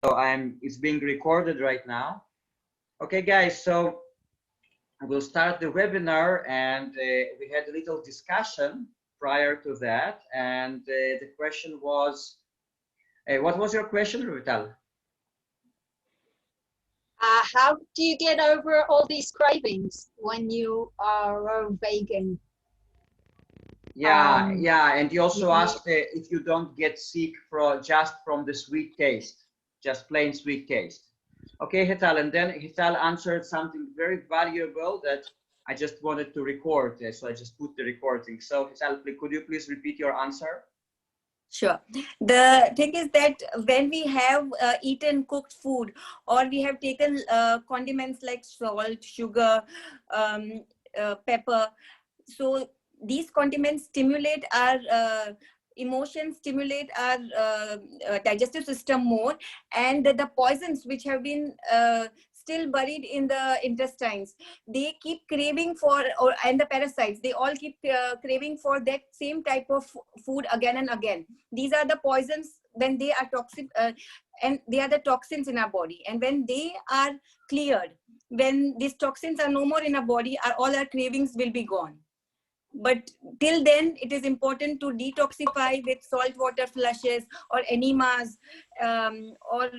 So it's being recorded right now. Okay, guys, so we'll start the webinar, and we had a little discussion prior to that, and the question was, what was your question, Vital? How do you get over all these cravings when you are a vegan? Yeah, and you also asked if you don't get sick just from the sweet taste, just plain sweet taste. Okay, Hetal, and then Hetal answered something very valuable that I just wanted to record, so I just put the recording. So Hetal, could you please repeat your answer? Sure. The thing is that when we have eaten cooked food, or we have taken condiments like salt, sugar, pepper, so these condiments stimulate our emotions, stimulate our digestive system more, and the poisons which have been still buried in the intestines, they keep craving for, and the parasites, they all keep craving for that same type of food again and again. These are the poisons when they are toxic, and they are the toxins in our body, and when they are cleared, when these toxins are no more in our body, all our cravings will be gone. But till then, it is important to detoxify with salt water flushes or enemas, or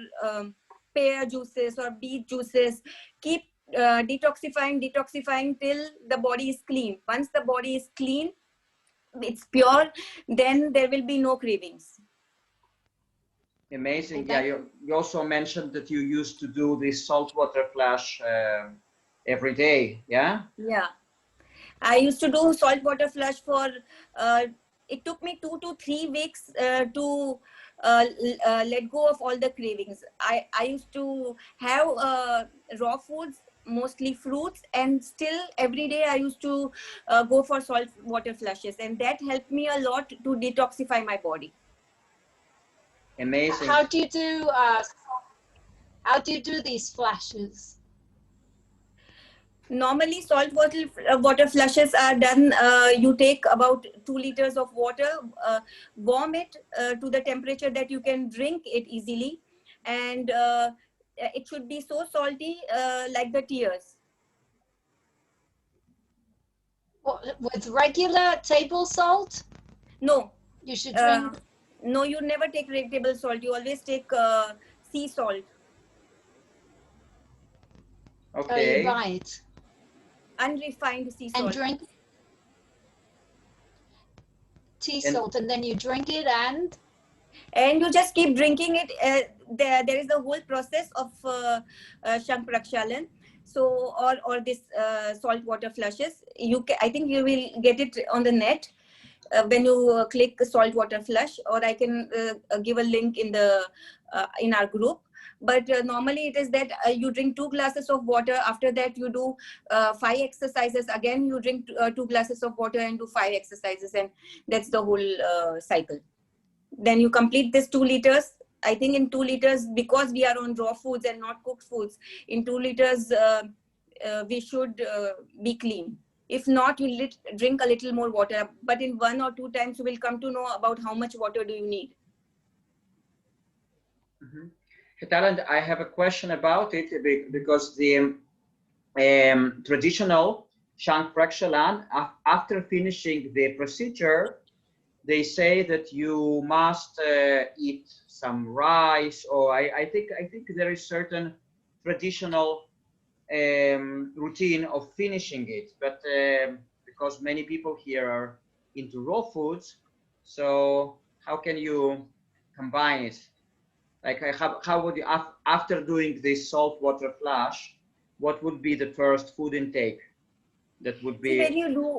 pear juices or beet juices. Keep detoxifying till the body is clean. Once the body is clean, it's pure, then there will be no cravings. Amazing. Yeah, you also mentioned that you used to do this saltwater flush every day. Yeah. Yeah, I used to do saltwater flush for, it took me 2 to 3 weeks to let go of all the cravings. I used to have raw foods, mostly fruits, and still every day I used to go for saltwater flushes, and that helped me a lot to detoxify my body. Amazing. How do you do these flashes? Normally, water flushes are done. You take about 2 liters of water, warm it to the temperature that you can drink it easily, and it should be so salty like the tears. With regular table salt? No. You should drink. No, you never take table salt. You always take sea salt. Okay. Oh, you buy it. Unrefined sea salt. And drink tea salt, and then you drink it, and you just keep drinking it. There is a whole process of Shank Prakshalan. So, or this salt water flushes. I think you will get it on the net when you click salt water flush, or I can give a link in the in our group. But normally it is that you drink 2 glasses of water. After that, you do 5 exercises. Again, you drink 2 glasses of water and do 5 exercises, and that's the whole cycle. Then you complete this 2 liters. I think in 2 liters, because we are on raw foods and not cooked foods, in 2 liters we should be clean. If not, you drink a little more water, but in 1 or 2 times you will come to know about how much water do you need. Hetal, I have a question about it, because the traditional Shank Prakshalan, after finishing the procedure, they say that you must eat some rice, or I think there is certain traditional routine of finishing it, but because many people here are into raw foods, so how can you combine it? Like, how would you, after doing this saltwater flush, what would be the first food intake? That would be,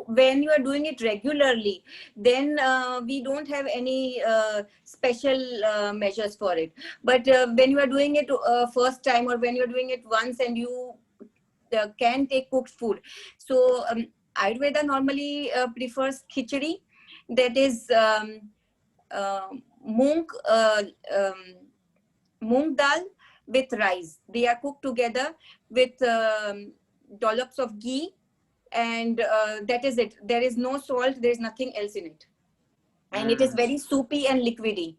when you are doing it regularly, then we don't have any special measures for it. But when you are doing it first time, or when you are doing it once, and you can take cooked food, so Ayurveda normally prefers khichdi, that is moong dal with rice. They are cooked together with dollops of ghee, and that is it. There is no salt, there is nothing else in it, and it is very soupy and liquidy.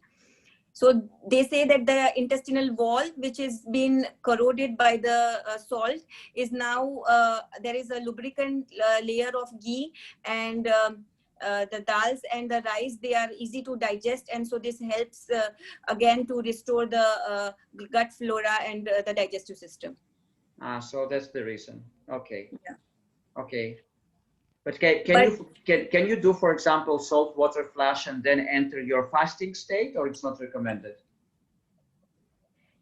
So they say that the intestinal wall, which is been corroded by the salt, is now there is a lubricant layer of ghee, and the dals and the rice, they are easy to digest, and so this helps again to restore the gut flora and the digestive system. So that's the reason. Okay. Yeah. Okay. But But can you do, for example, salt water flush and then enter your fasting state, or it's not recommended?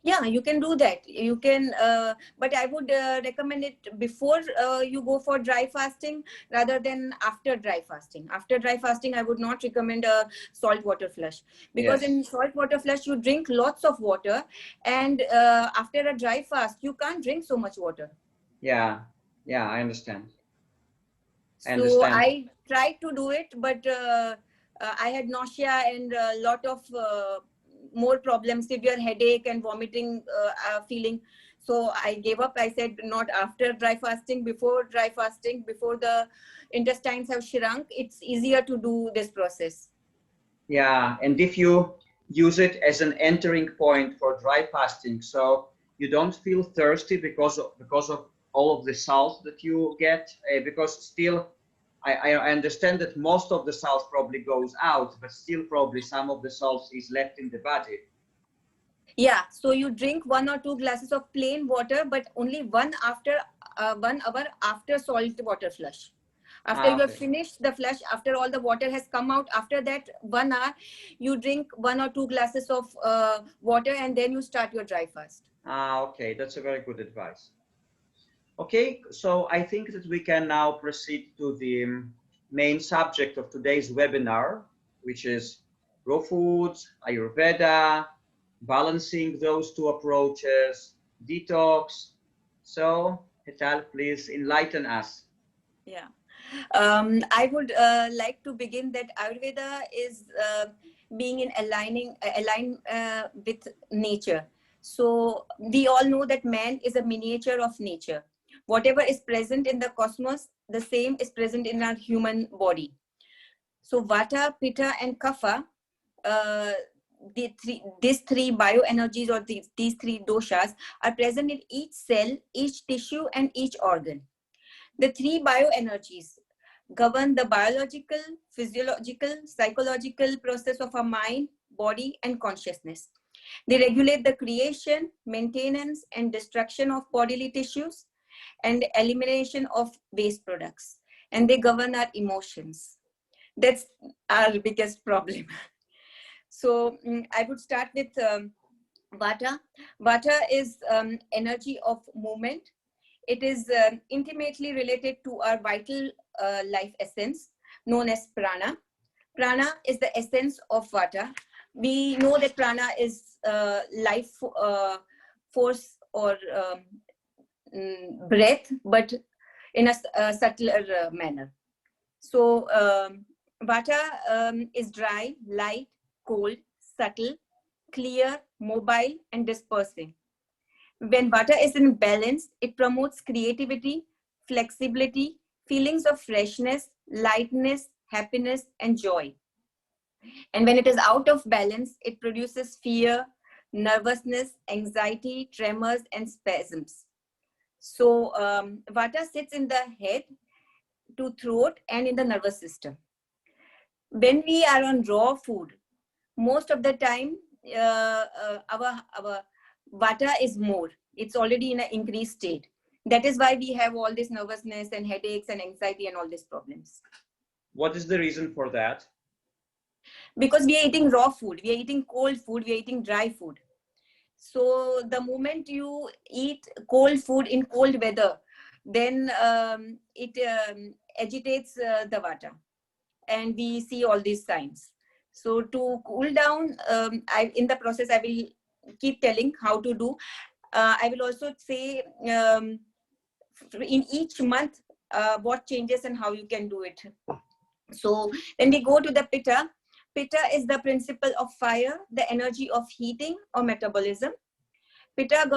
yeah, you can do that. You can, but I would recommend it before you go for dry fasting rather than after dry fasting. After dry fasting, I would not recommend a salt water flush, because Yes. in salt water flush, you drink lots of water, and after a dry fast, you can't drink so much water. Yeah. Yeah, I understand. I So understand. I tried to do it, but I had nausea and a lot of more problems, severe headache and vomiting feeling. So I gave up. I said not after dry fasting, before dry fasting, before the intestines have shrunk, it's easier to do this process. Yeah, and if you use it as an entering point for dry fasting, so you don't feel thirsty because of all of the salt that you get, because still I understand that most of the salt probably goes out, but still probably some of the salt is left in the body. Yeah, so you drink 1 or 2 glasses of plain water, but only 1 hour after salt water flush. After you have Okay. finished the flush, after all the water has come out, after that 1 hour, you drink 1 or 2 glasses of water, and then you start your dry fast. Okay, that's a very good advice. Okay, so I think that we can now proceed to the main subject of today's webinar, which is raw foods, Ayurveda, balancing those two approaches, detox. So, Hetal, please enlighten us. Yeah. I would like to begin that Ayurveda is being in align with nature. So we all know that man is a miniature of nature. Whatever is present in the cosmos, the same is present in our human body. So Vata, Pitta, and Kapha, uh, these three bioenergies, or these three doshas, are present in each cell, each tissue, and each organ. The three bioenergies govern the biological, physiological, psychological process of our mind, body, and consciousness. They regulate the creation, maintenance, and destruction of bodily tissues, and elimination of waste products. And they govern our emotions. That's our biggest problem. So I would start with Vata. Vata is energy of movement. It is intimately related to our vital life essence, known as prana. Prana is the essence of Vata. We know that prana is life force, or breath, but in a subtler manner. So Vata is dry, light, cold, subtle, clear, mobile, and dispersing. When Vata is in balance, it promotes creativity, flexibility, feelings of freshness, lightness, happiness, and joy. And when it is out of balance, it produces fear, nervousness, anxiety, tremors, and spasms. So Vata sits in the head to throat and in the nervous system. When we are on raw food, most of the time our Vata is more. It's already in an increased state. That is why we have all this nervousness and headaches and anxiety and all these problems. What is the reason for that? Because we are eating raw food, we are eating cold food, we are eating dry food. So the moment you eat cold food in cold weather, then it agitates the Vata, and we see all these signs. So to cool down, in the process, I will keep telling how to do. I will also say in each month what changes and how you can do it. So when we go to the Pitta, Pitta is the principle of fire, the energy of heating or metabolism. Pitta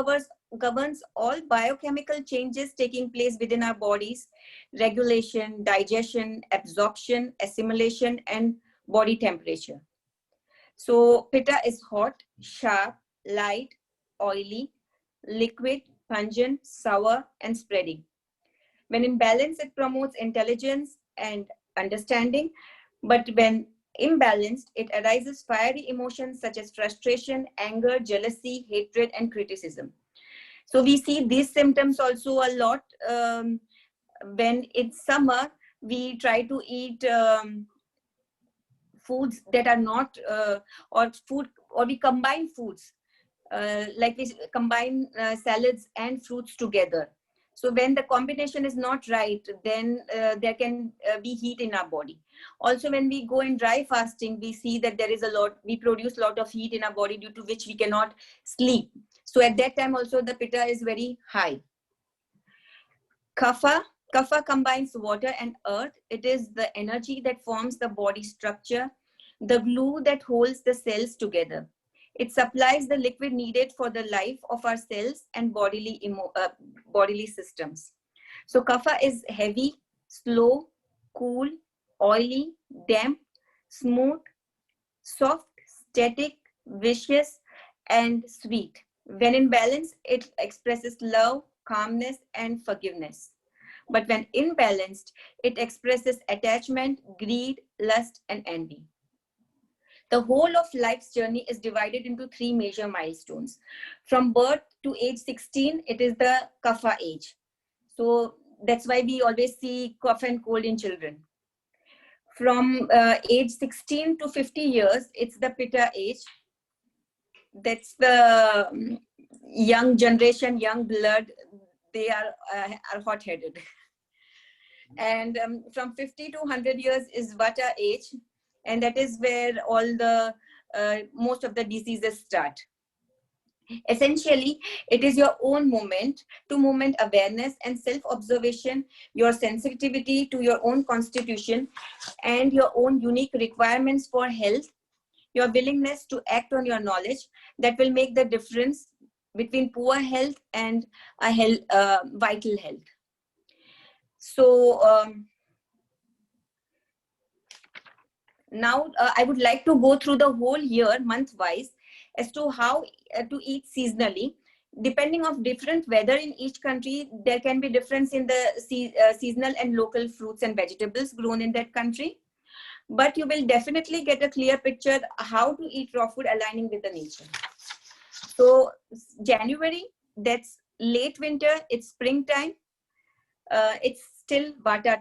governs all biochemical changes taking place within our bodies: regulation, digestion, absorption, assimilation, and body temperature. So pitta is hot, sharp, light, oily, liquid, pungent, sour, and spreading. When in balance, it promotes intelligence and understanding. But when imbalanced, it arises fiery emotions such as frustration, anger, jealousy, hatred, and criticism. So we see these symptoms also a lot when it's summer. We try to eat foods that are not or we combine foods, like we combine salads and fruits together. So when the combination is not right, then there can be heat in our body. Also, when we go in dry fasting, we see that we produce a lot of heat in our body, due to which we cannot sleep. So at that time also the pitta is very high. Kapha combines water and earth. It is the energy that forms the body structure, the glue that holds the cells together. It supplies the liquid needed for the life of our cells and bodily systems. So kapha is heavy, slow, cool, oily, damp, smooth, soft, static, vicious, and sweet. When in balance, it expresses love, calmness, and forgiveness. But when imbalanced, it expresses attachment, greed, lust, and envy. The whole of life's journey is divided into 3 major milestones. From birth to age 16, it is the kapha age. So that's why we always see cough and cold in children. From age 16 to 50 years, it's the pitta age. That's the young generation, young blood. They are hot-headed. And from 50 to 100 years is vata age, and that is where all the most of the diseases start. Essentially, it is your own moment awareness and self-observation, your sensitivity to your own constitution and your own unique requirements for health, your willingness to act on your knowledge, that will make the difference between poor health and vital health. So now I would like to go through the whole year month-wise as to how to eat seasonally. Depending of different weather in each country, there can be difference in the seasonal and local fruits and vegetables grown in that country. But you will definitely get a clear picture how to eat raw food aligning with the nature. So January, that's late winter, it's springtime. It's still vata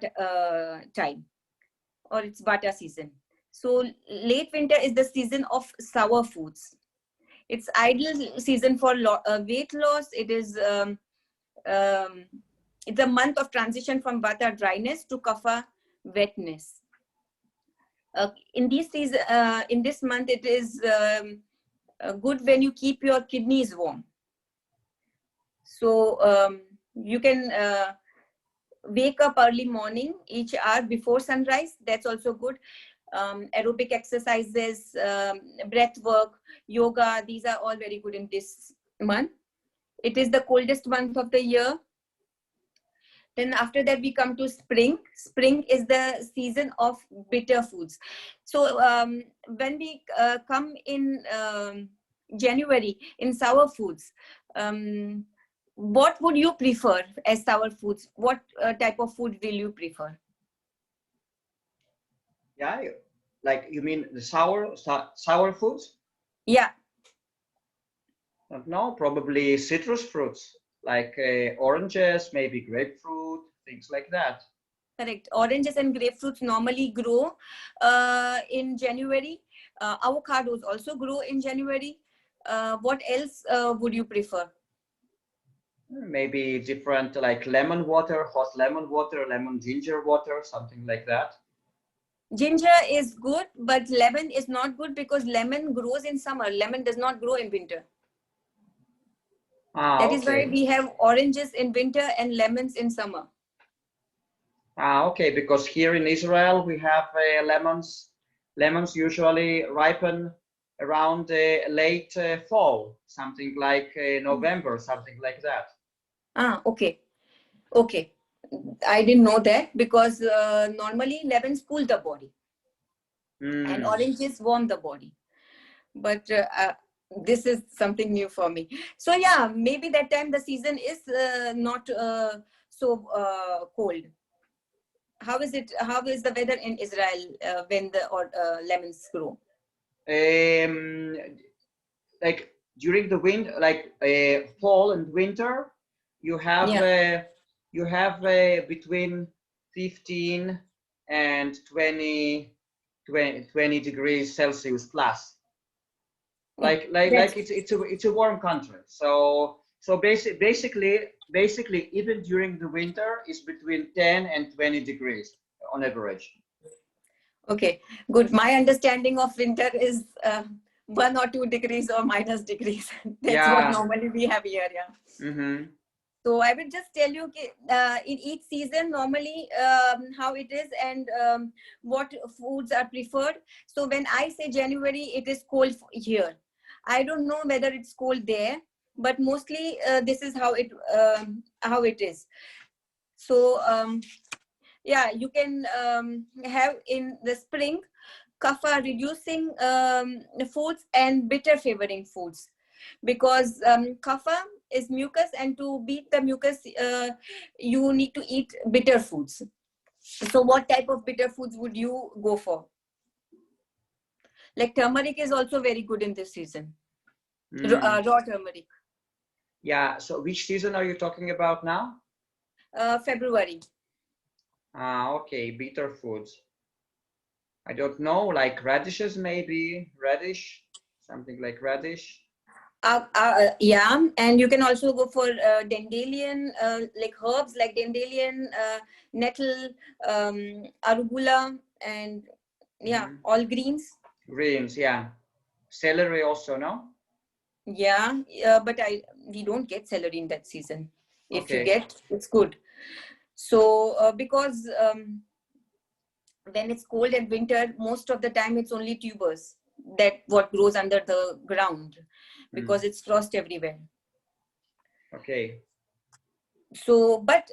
time, or it's vata season. So late winter is the season of sour foods. It's ideal season for weight loss. It is it's a month of transition from vata dryness to kapha wetness. In this month, it is good when you keep your kidneys warm. So you can wake up early morning, each hour before sunrise. That's also good. Aerobic exercises, breath work, yoga, these are all very good in this month. It is the coldest month of the year. Then after that, we come to spring. Spring is the season of bitter foods. So when we come in January in sour foods, what would you prefer as sour foods? What type of food will you prefer? Yeah, like you mean the sour foods? Yeah. No, probably citrus fruits like oranges, maybe grapefruit, things like that. Correct. Oranges and grapefruits normally grow in January. Avocados also grow in January. What else would you prefer? Maybe different, like lemon water, hot lemon water, lemon ginger water, something like that. Ginger is good, but lemon is not good because lemon grows in summer. Lemon does not grow in winter. That is why we have oranges in winter and lemons in summer. Okay, because here in Israel we have lemons. Lemons usually ripen around late fall, something like November, something like that. Okay. Okay. I didn't know that because normally lemons cool the body and oranges warm the body. but this is something new for me. So yeah, maybe that time the season is not so cold. How is it? How is the weather in Israel when the lemons grow? Like during the winter, like fall and winter, you have Yeah. between 15 and 20 degrees Celsius plus. Oh, Like that's it's a warm country. So basically even during the winter is between 10 and 20 degrees on average. okay. Good. My understanding of winter is 1 or 2 degrees or minus degrees. That's what Yeah. normally we have here. Yeah. Mm-hmm. So I will just tell you in each season normally how it is and what foods are preferred. So when I say January, it is cold here. I don't know whether it's cold there, but mostly this is how it is. So yeah, you can have in the spring kapha reducing foods and bitter favoring foods, because kapha is mucus, and to beat the mucus you need to eat bitter foods. So what type of bitter foods would you go for? Like turmeric is also very good in this season. Raw turmeric. Yeah, so which season are you talking about now? February. Okay, bitter foods. I don't know, like radishes maybe, radish, something like radish. Yeah, and you can also go for dandelion, like herbs like dandelion, nettle, arugula, and yeah, all greens. Greens, yeah. Celery also, no? Yeah, but we don't get celery in that season. If you Okay. get, it's good. So because when it's cold and winter, most of the time it's only tubers that what grows under the ground, because it's frost everywhere. Okay. So, but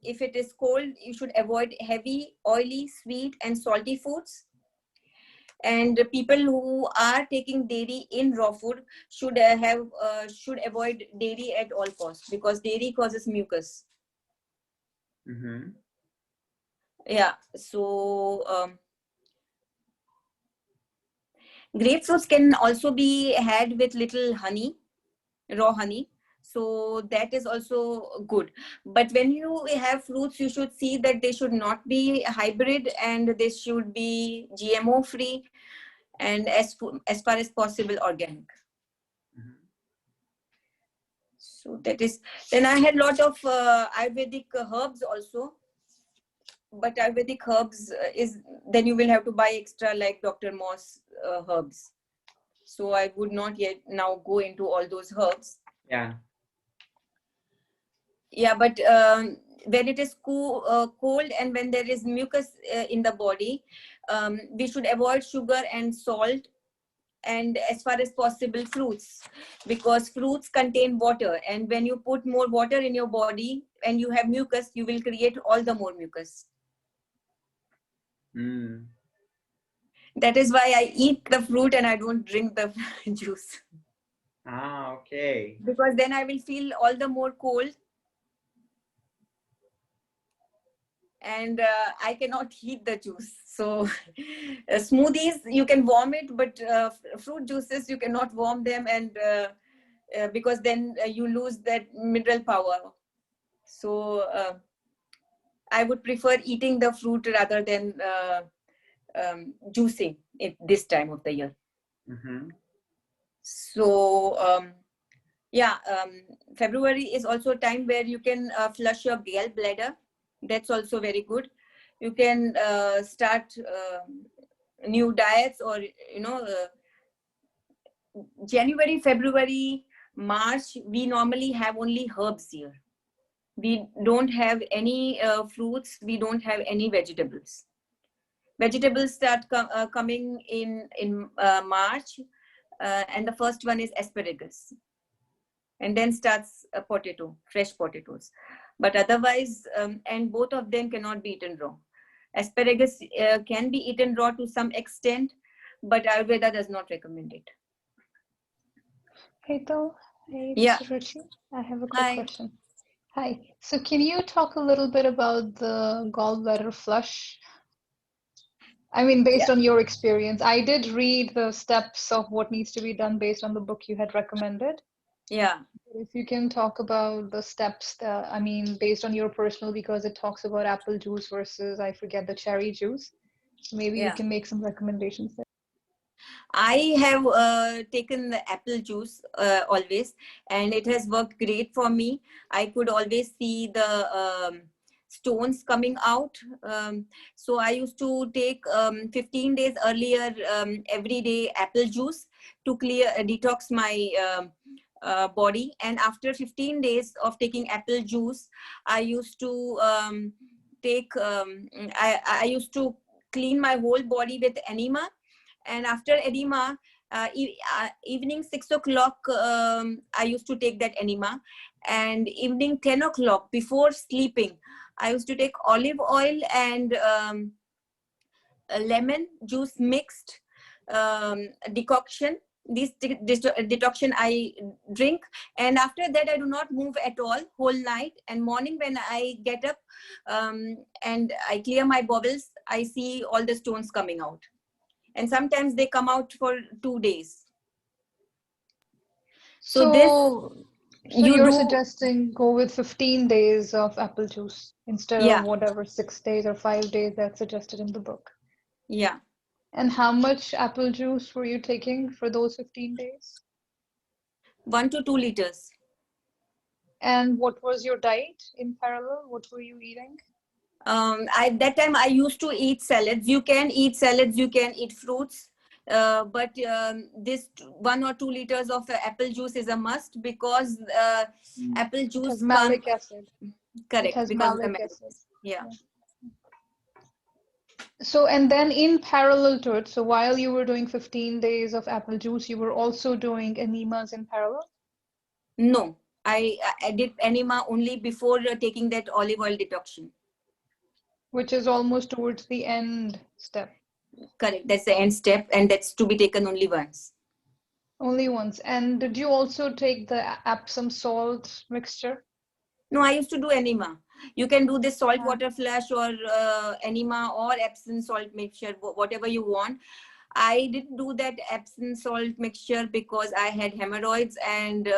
if it is cold, you should avoid heavy, oily, sweet, and salty foods. And people who are taking dairy in raw food should should avoid dairy at all costs, because dairy causes mucus. Yeah. So grapefruits can also be had with little honey, raw honey. So that is also good. But when you have fruits, you should see that they should not be hybrid, and they should be GMO free, and as far as possible organic. So that is, then I had a lot of Ayurvedic herbs also. But Ayurvedic herbs is, then you will have to buy extra, like Dr. Moss herbs. So I would not yet now go into all those herbs. Yeah. Yeah, but when it is cold and when there is mucus in the body, we should avoid sugar and salt, and as far as possible fruits, because fruits contain water, and when you put more water in your body and you have mucus, you will create all the more mucus. That is why I eat the fruit and I don't drink the juice. Okay. Because then I will feel all the more cold, and I cannot heat the juice. So smoothies, you can warm it, but fruit juices, you cannot warm them, and because then you lose that mineral power. So I would prefer eating the fruit rather than juicing it this time of the year. So yeah, February is also a time where you can flush your gallbladder. That's also very good. You can start new diets, or January, February, March, we normally have only herbs here. We don't have any fruits. We don't have any vegetables. Vegetables start coming in March, and the first one is asparagus, and then starts a potato, fresh potatoes. But otherwise, and both of them cannot be eaten raw. Asparagus can be eaten raw to some extent, but Ayurveda does not recommend it. Hetal, hey, this Yeah. is Ruchi. I have a quick Hi. question. Hi. So can you talk a little bit about the gallbladder flush? I mean, based Yeah. on your experience, I did read the steps of what needs to be done based on the book you had recommended. Yeah. If you can talk about the steps that, I mean, based on your personal, because it talks about apple juice versus, I forget, the cherry juice. Maybe you Yeah. can make some recommendations there. I have taken the apple juice always, and it has worked great for me. I could always see the stones coming out. So I used to take 15 days earlier every day apple juice to clear detox my body. And after 15 days of taking apple juice, I used to take. I used to clean my whole body with enema. And after enema, evening 6 o'clock, I used to take that enema. And evening 10 o'clock, before sleeping, I used to take olive oil and a lemon juice mixed decoction. This decoction I drink, and after that I do not move at all whole night. And morning when I get up and I clear my bowels, I see all the stones coming out. And sometimes they come out for 2 days. So this you you're do, suggesting go with 15 days of apple juice instead of yeah, whatever 6 days or 5 days that's suggested in the book. yeah, And how much apple juice were you taking for those 15 days? 1 to 2 liters. And what was your diet in parallel? What were you eating? That time I used to eat salads. You can eat salads, you can eat fruits. But this 1 or 2 liters of apple juice is a must, because apple It juice has malic acid. correct, It has because of the malic malic. acid. Yeah. So, and then in parallel to it, so while you were doing 15 days of apple juice, you were also doing enemas in parallel? No, I did enema only before taking that olive oil decoction. Which is almost towards the end step. Correct. That's the end step, and that's to be taken only once. Only once. And did you also take the Epsom salt mixture? No, I used to do enema. You can do this salt water flush or enema or Epsom salt mixture, whatever you want. I didn't do that Epsom salt mixture because I had hemorrhoids, and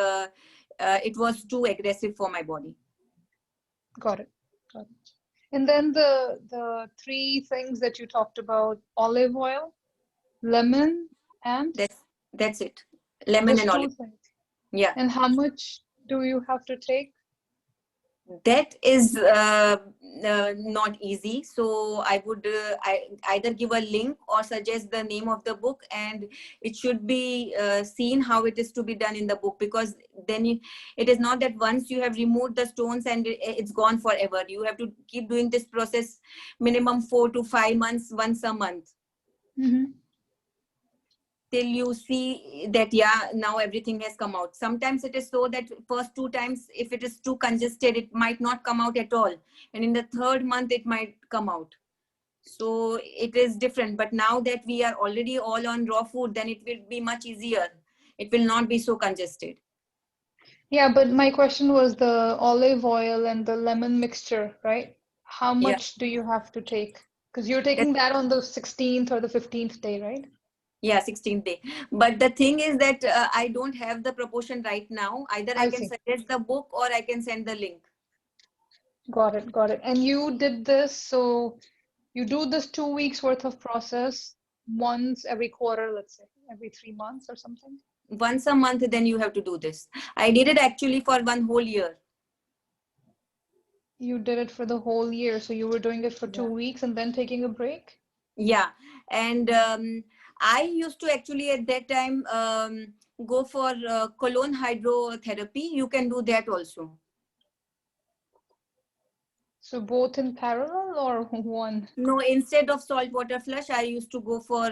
it was too aggressive for my body. Got it. Got it. And then the three things that you talked about: olive oil, lemon, and that's it. Lemon just and olive. 2 things. Yeah. And how much do you have to take? That is not easy. So I would either give a link or suggest the name of the book, and it should be seen how it is to be done in the book, because then it is not that once you have removed the stones and it's gone forever. You have to keep doing this process minimum 4 to 5 months, once a month. Mm-hmm. Till you see that, yeah, now everything has come out. Sometimes it is so that first 2 times, if it is too congested, it might not come out at all. And in the 3rd month, it might come out. So it is different. But now that we are already all on raw food, then it will be much easier. It will not be so congested. Yeah, but my question was the olive oil and the lemon mixture, right? How much do you have to take? Because you're taking that on the 16th or the 15th day, right? Yeah, 16th day. But the thing is that I don't have the proportion right now. Either I can suggest the book or I can send the link. Got it, got it. And you did this, so you do this 2 weeks worth of process once every quarter, let's say, every 3 months or something? Once a month, then you have to do this. I did it actually for 1 whole year. You did it for the whole year, so you were doing it for 2 weeks and then taking a break? Yeah, and I used to actually at that time go for colon hydrotherapy. You can do that also. So both in parallel or one? No, instead of salt water flush, I used to go for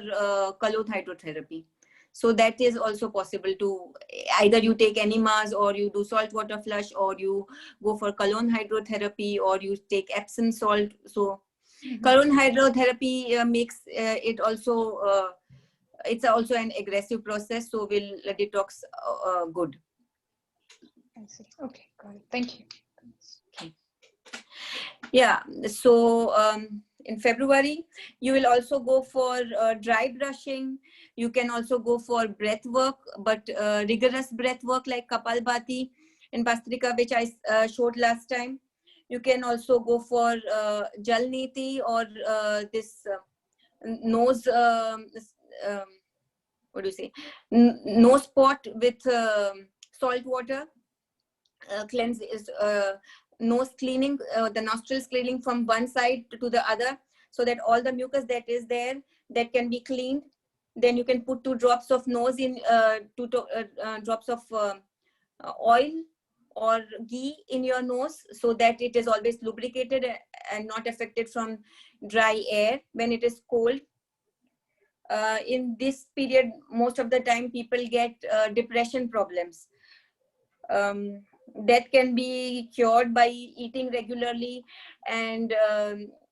colon hydrotherapy. So that is also possible to either you take enemas or you do salt water flush, or you go for colon hydrotherapy, or you take Epsom salt. So colon hydrotherapy makes it also it's also an aggressive process, so will detox good. I see. Okay, got it. Thank you. Yeah, so in February, you will also go for dry brushing. You can also go for breath work, but rigorous breath work like Kapalbhati and Bastrika, which I showed last time. You can also go for Jal Niti or this nose, what do you say, nose pot with salt water. Cleanse is nose cleaning, the nostrils cleaning from one side to the other, so that all the mucus that is there, that can be cleaned. Then you can put 2 drops of nose in, 2 drops of oil or ghee in your nose, so that it is always lubricated and not affected from dry air when it is cold. In this period, most of the time people get depression problems. That can be cured by eating regularly, and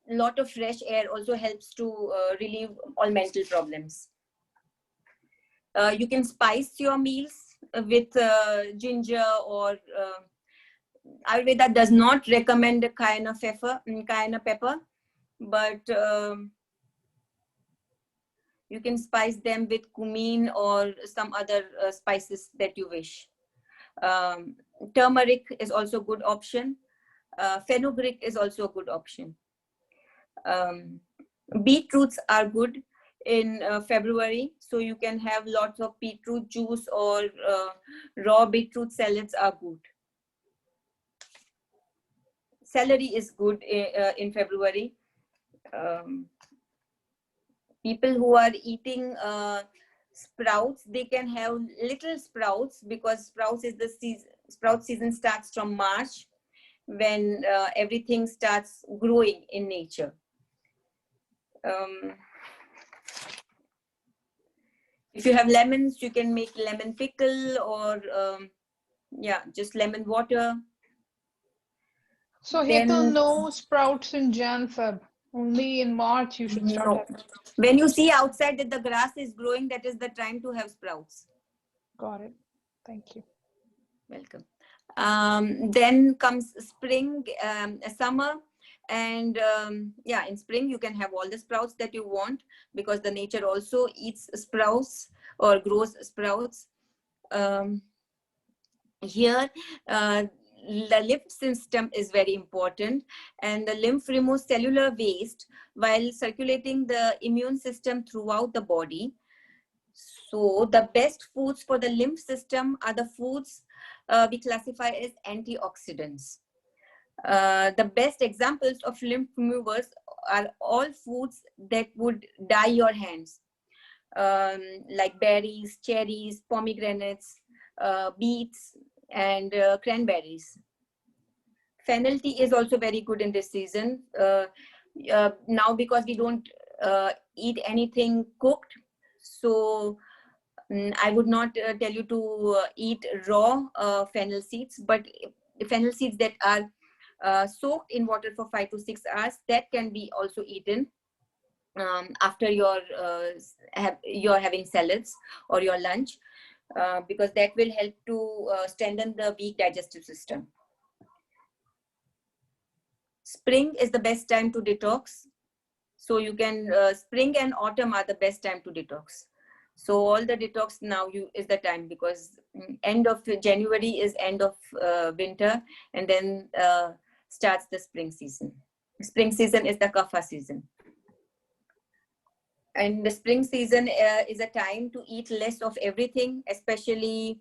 lot of fresh air also helps to relieve all mental problems. You can spice your meals with ginger, or Ayurveda does not recommend cayenne pepper, but you can spice them with cumin or some other spices that you wish. Turmeric is also a good option. Fenugreek is also a good option. Beetroots are good in February, so you can have lots of beetroot juice, or raw beetroot salads are good. Celery is good in February. People who are eating sprouts, they can have little sprouts, because sprouts is the season. Sprout season starts from March, when everything starts growing in nature. If you have lemons, you can make lemon pickle, or yeah, just lemon water. So Hetal, no sprouts in Jan, Feb. Only in March you should start having. When you see outside that the grass is growing, that is the time to have sprouts. Got it. Thank you. Welcome. Then comes spring, summer, and yeah, in spring you can have all the sprouts that you want, because the nature also eats sprouts or grows sprouts. Here, the lymph system is very important, and the lymph removes cellular waste while circulating the immune system throughout the body. So the best foods for the lymph system are the foods we classify as antioxidants. The best examples of lymph removers are all foods that would dye your hands, like berries, cherries, pomegranates, beets, and cranberries. Fennel tea is also very good in this season. Now, because we don't eat anything cooked, so I would not tell you to eat raw fennel seeds, but fennel seeds that are soaked in water for 5 to 6 hours, that can be also eaten after you're having salads or your lunch, because that will help to strengthen the weak digestive system. Spring is the best time to detox. So you can, spring and autumn are the best time to detox. So all the detox now is the time, because end of January is end of winter, and then starts the spring season. Spring season is the kapha season. And the spring season is a time to eat less of everything, especially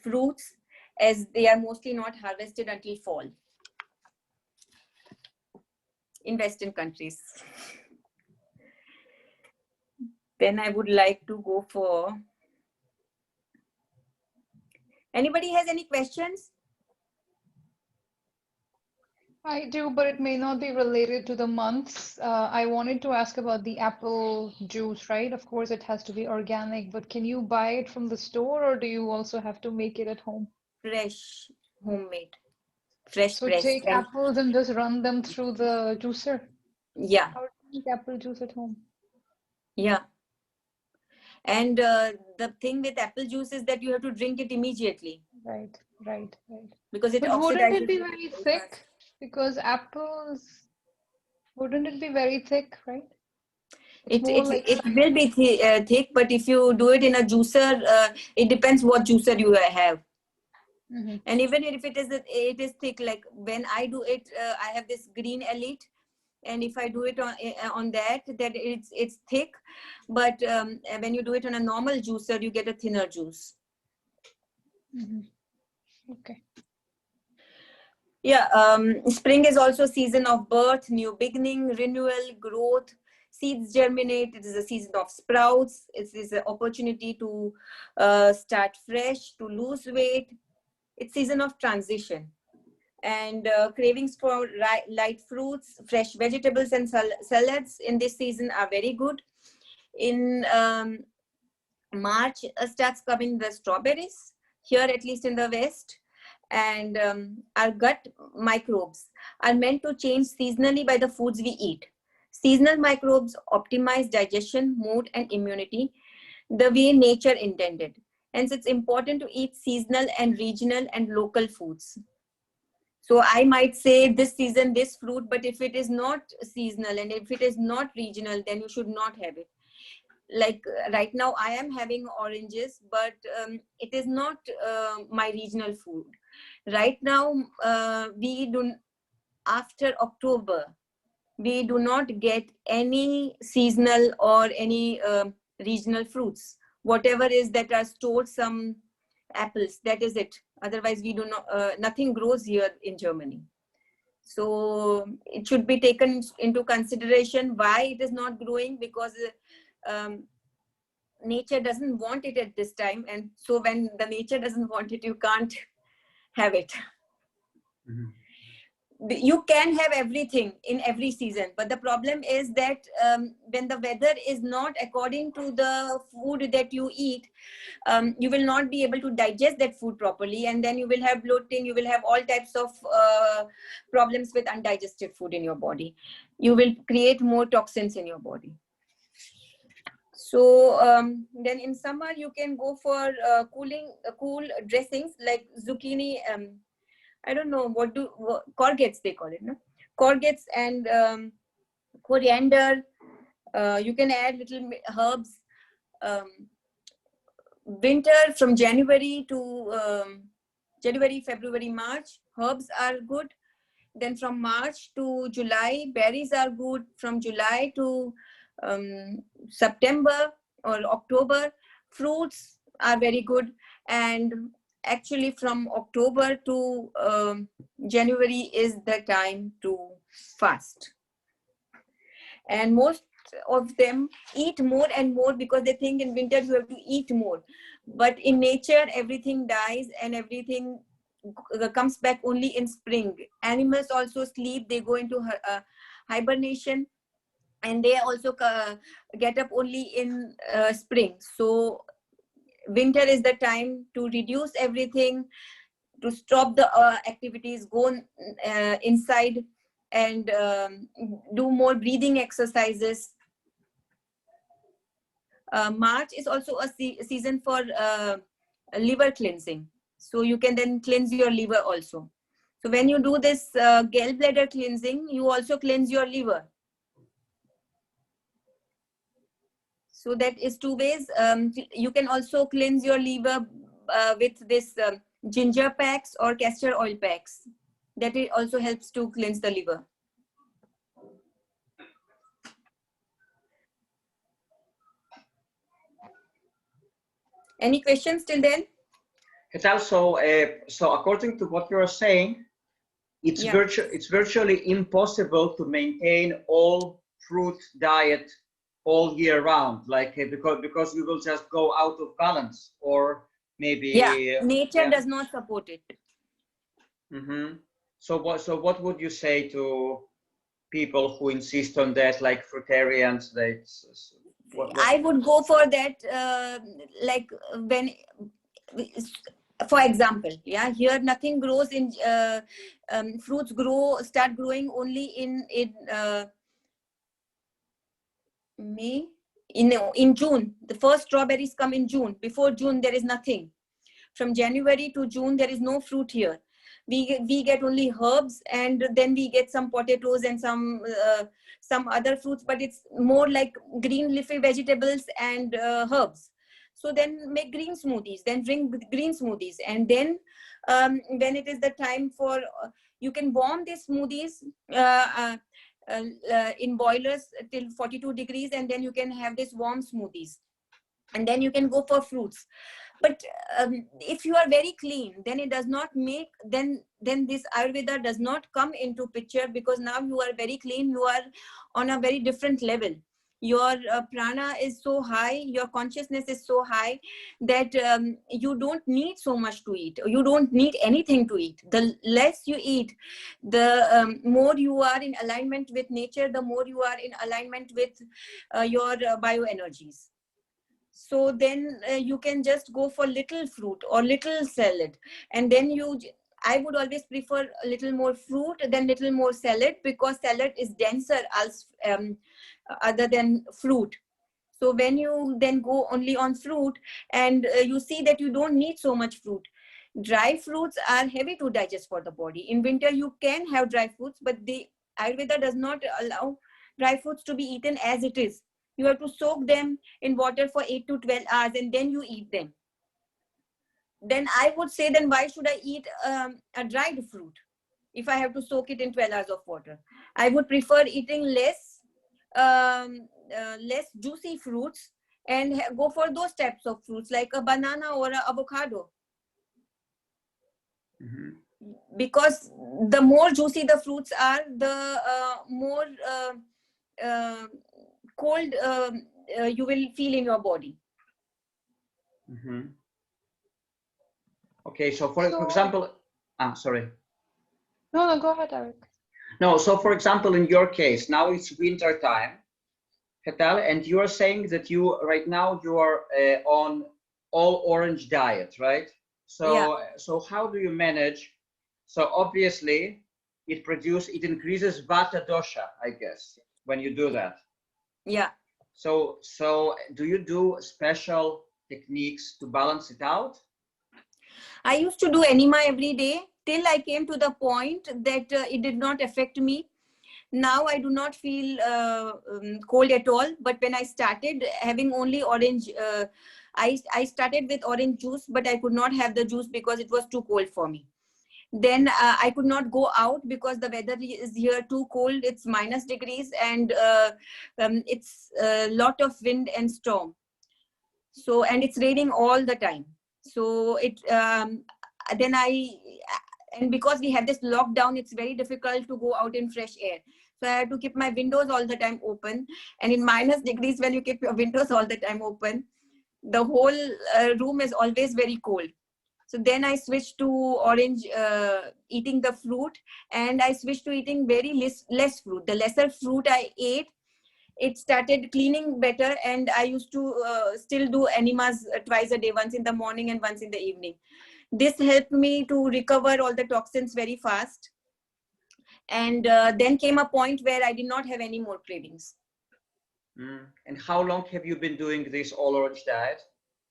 fruits, as they are mostly not harvested until fall in Western countries. Then I would like to go for, anybody has any questions? I do, but it may not be related to the months. I wanted to ask about the apple juice, right? Of course, it has to be organic, but can you buy it from the store, or do you also have to make it at home? Fresh, homemade, fresh So pressed. take apples and just run them through the juicer? Yeah. How do you make apple juice at home? Yeah. And the thing with apple juice is that you have to drink it immediately. Right. Because it But wouldn't it oxidizes be very very fast. thick? Because apples, wouldn't it be very thick, right? It's more like It will be thick, but if you do it in a juicer, it depends what juicer you have. And even if it is thick, like when I do it, I have this green elite, and if I do it on that it's thick, but when you do it on a normal juicer, you get a thinner juice. Okay. Yeah, spring is also season of birth, new beginning, renewal, growth. Seeds germinate. It is a season of sprouts. It is an opportunity to start fresh, to lose weight. It's season of transition. And cravings for light fruits, fresh vegetables and salads in this season are very good. In March starts coming the strawberries, here at least in the West. And our gut microbes are meant to change seasonally by the foods we eat. Seasonal microbes optimize digestion, mood, and immunity the way nature intended. Hence, it's important to eat seasonal and regional and local foods. So I might say this season, this fruit, but if it is not seasonal and if it is not regional, then you should not have it. Like right now, I am having oranges, but it is not my regional food. Right now, after October, we do not get any seasonal or any regional fruits. Whatever is that are stored, some apples, that is it. Otherwise, we do not, nothing grows here in Germany. So it should be taken into consideration why it is not growing, because nature doesn't want it at this time. And so when the nature doesn't want it, you can't have it. You can have everything in every season, but the problem is that when the weather is not according to the food that you eat, you will not be able to digest that food properly, and then you will have bloating, you will have all types of problems with undigested food in your body. You will create more toxins in your body. So then in summer you can go for cool dressings like zucchini, I don't know what courgettes they call it, no? Courgettes and coriander. You can add little herbs. Winter from January to January, February, March, herbs are good. Then from March to July, berries are good. From July to September or October, fruits are very good. And actually from October to January is the time to fast. And most of them eat more and more because they think in winter you have to eat more. But in nature, everything dies and everything comes back only in spring. Animals also sleep, they go into hibernation, and they also get up only in spring. So winter is the time to reduce everything, to stop the activities, go inside and do more breathing exercises. March is also a season for liver cleansing. So you can then cleanse your liver also. So when you do this gallbladder cleansing, you also cleanse your liver. So that is two ways. You can also cleanse your liver with this ginger packs or castor oil packs. That it also helps to cleanse the liver. Any questions till then? It's also, so according to what you're saying, it's virtually impossible to maintain all fruit diet all year round, like because we will just go out of balance, or maybe nature does not support it. So what would you say to people who insist on that, like fruitarians? I would go for that, like when, for example, here nothing grows in fruits start growing only in May, in June. The first strawberries come in June. Before June, there is nothing. From January to June, there is no fruit here. We get only herbs, and then we get some potatoes and some other fruits, but it's more like green leafy vegetables and herbs. So then make green smoothies, then drink green smoothies. And then when it is the time for, you can warm these smoothies in boilers till 42 degrees, and then you can have this warm smoothies. And then you can go for fruits. But if you are very clean, then it does not make, then this Ayurveda does not come into picture, because now you are very clean, you are on a very different level. Your prana is so high, your consciousness is so high that you don't need so much to eat. You don't need anything to eat. The less you eat, the more you are in alignment with nature, the more you are in alignment with your bioenergies. So then you can just go for little fruit or little salad. And then I would always prefer a little more fruit than little more salad, because salad is denser other than fruit. So when you then go only on fruit, and you see that you don't need so much fruit. Dry fruits are heavy to digest for the body. In winter, you can have dry fruits, but the Ayurveda does not allow dry fruits to be eaten as it is. You have to soak them in water for 8 to 12 hours, and then you eat them. Then I would say, then why should I eat a dried fruit if I have to soak it in 12 hours of water? I would prefer eating less juicy fruits, and go for those types of fruits like a banana or an avocado. Because the more juicy the fruits are, the more cold you will feel in your body. Okay, so for example, sorry. No, go ahead, Arik. No, so for example, in your case, now it's winter time, Hetal, and you are saying that right now you are on all orange diet, right? So, yeah. So how do you manage? So obviously it increases vata dosha, I guess, when you do that. Yeah. So do you do special techniques to balance it out? I used to do enema every day till I came to the point that it did not affect me. Now I do not feel cold at all. But when I started having only orange, I started with orange juice, but I could not have the juice because it was too cold for me. Then I could not go out because the weather is here too cold. It's minus degrees, and it's a lot of wind and storm. So, and it's raining all the time. So and because we have this lockdown, it's very difficult to go out in fresh air. So I had to keep my windows all the time open. And in minus degrees, when you keep your windows all the time open, the whole room is always very cold. So then I switched to orange, eating the fruit, and I switched to eating very less fruit. The lesser fruit I ate, it started cleaning better, and I used to still do enemas twice a day, once in the morning and once in the evening. This helped me to recover all the toxins very fast. And then came a point where I did not have any more cravings. And how long have you been doing this all orange diet?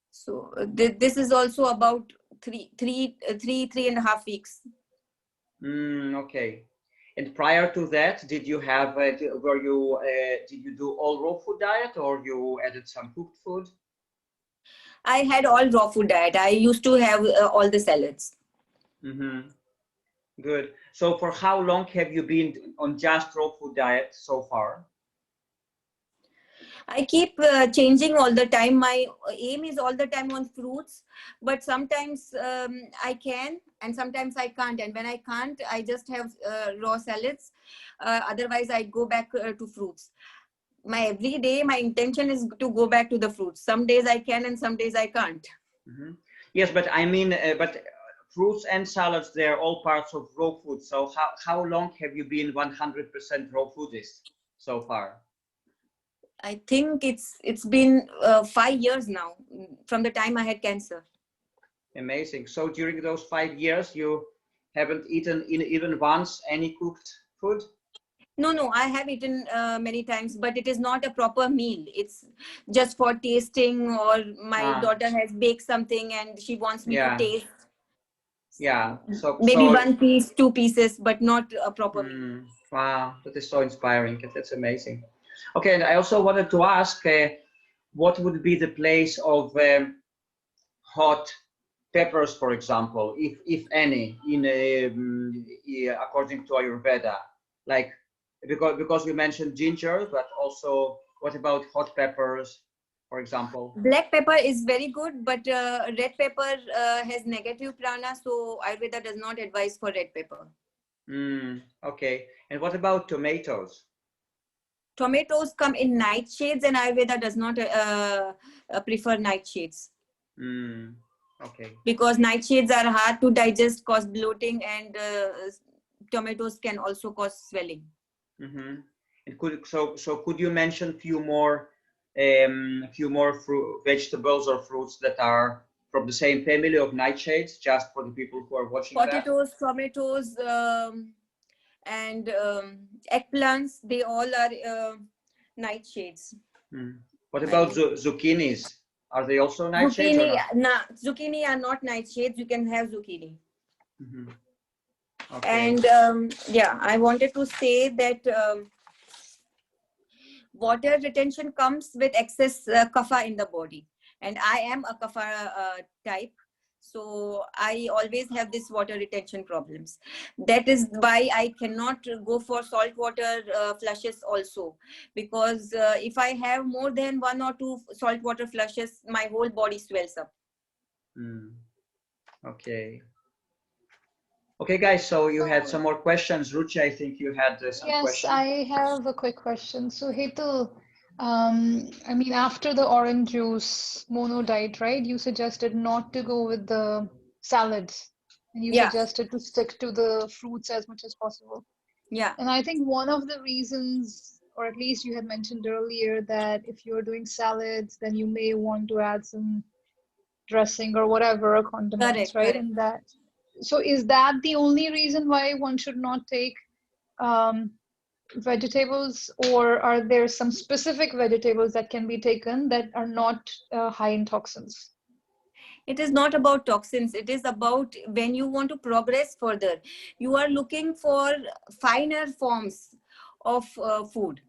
So this is also about three and a half weeks. Okay. And prior to that, did you have did you do all raw food diet, or you added some cooked food? I had all raw food diet. I used to have all the salads. Good. So for how long have you been on just raw food diet so far? I keep changing all the time. My aim is all the time on fruits, but sometimes I can and sometimes I can't. And when I can't, I just have raw salads. Otherwise, I go back to fruits. Every day, my intention is to go back to the fruits. Some days I can and some days I can't. Yes, but I mean, but fruits and salads, they're all parts of raw food. So how long have you been 100% raw foodist so far? I think it's been 5 years now, from the time I had cancer. Amazing. So during those 5 years, you haven't eaten even once any cooked food? No, no, I have eaten many times, but it is not a proper meal. It's just for tasting, or my Ah, daughter has baked something and she wants me to yeah, taste. yeah. So, Maybe one piece, two pieces, but not a proper meal. wow, that is so inspiring. That's amazing. Okay, and I also wanted to ask, what would be the place of hot peppers, for example, if any, in according to Ayurveda, like because we mentioned ginger, but also what about hot peppers, for example? Black pepper is very good, but red pepper has negative prana, so Ayurveda does not advise for red pepper. Okay, and what about tomatoes? Tomatoes come in nightshades, and Ayurveda does not prefer nightshades. Okay. Because nightshades are hard to digest, cause bloating, and tomatoes can also cause swelling. And could you mention few more vegetables or fruits that are from the same family of nightshades, just for the people who are watching that? Potatoes, tomatoes, and eggplants, they all are nightshades. What about zucchinis? Are they also nightshades or not? Zucchini are not nightshades. You can have zucchini. Okay. And yeah, I wanted to say that water retention comes with excess kapha in the body, and I am a kapha type, so I always have this water retention problems. That is why I cannot go for salt water flushes also, because if I have more than 1 or 2 salt water flushes, my whole body swells up. Okay. Okay, guys, so you had some more questions. Ruchi, I think you had some Yes, questions. I have a quick question. So, Hetal, I mean, after the orange juice mono diet, right? You suggested not to go with the salads, and you Yeah. suggested to stick to the fruits as much as possible. Yeah. And I think one of the reasons, or at least you had mentioned earlier, that if you're doing salads, then you may want to add some dressing or whatever, or condiments, Correct, right? correct. And that, so is that the only reason why one should not take vegetables, or are there some specific vegetables that can be taken that are not high in toxins? It is not about toxins. It is about when you want to progress further, you are looking for finer forms of food.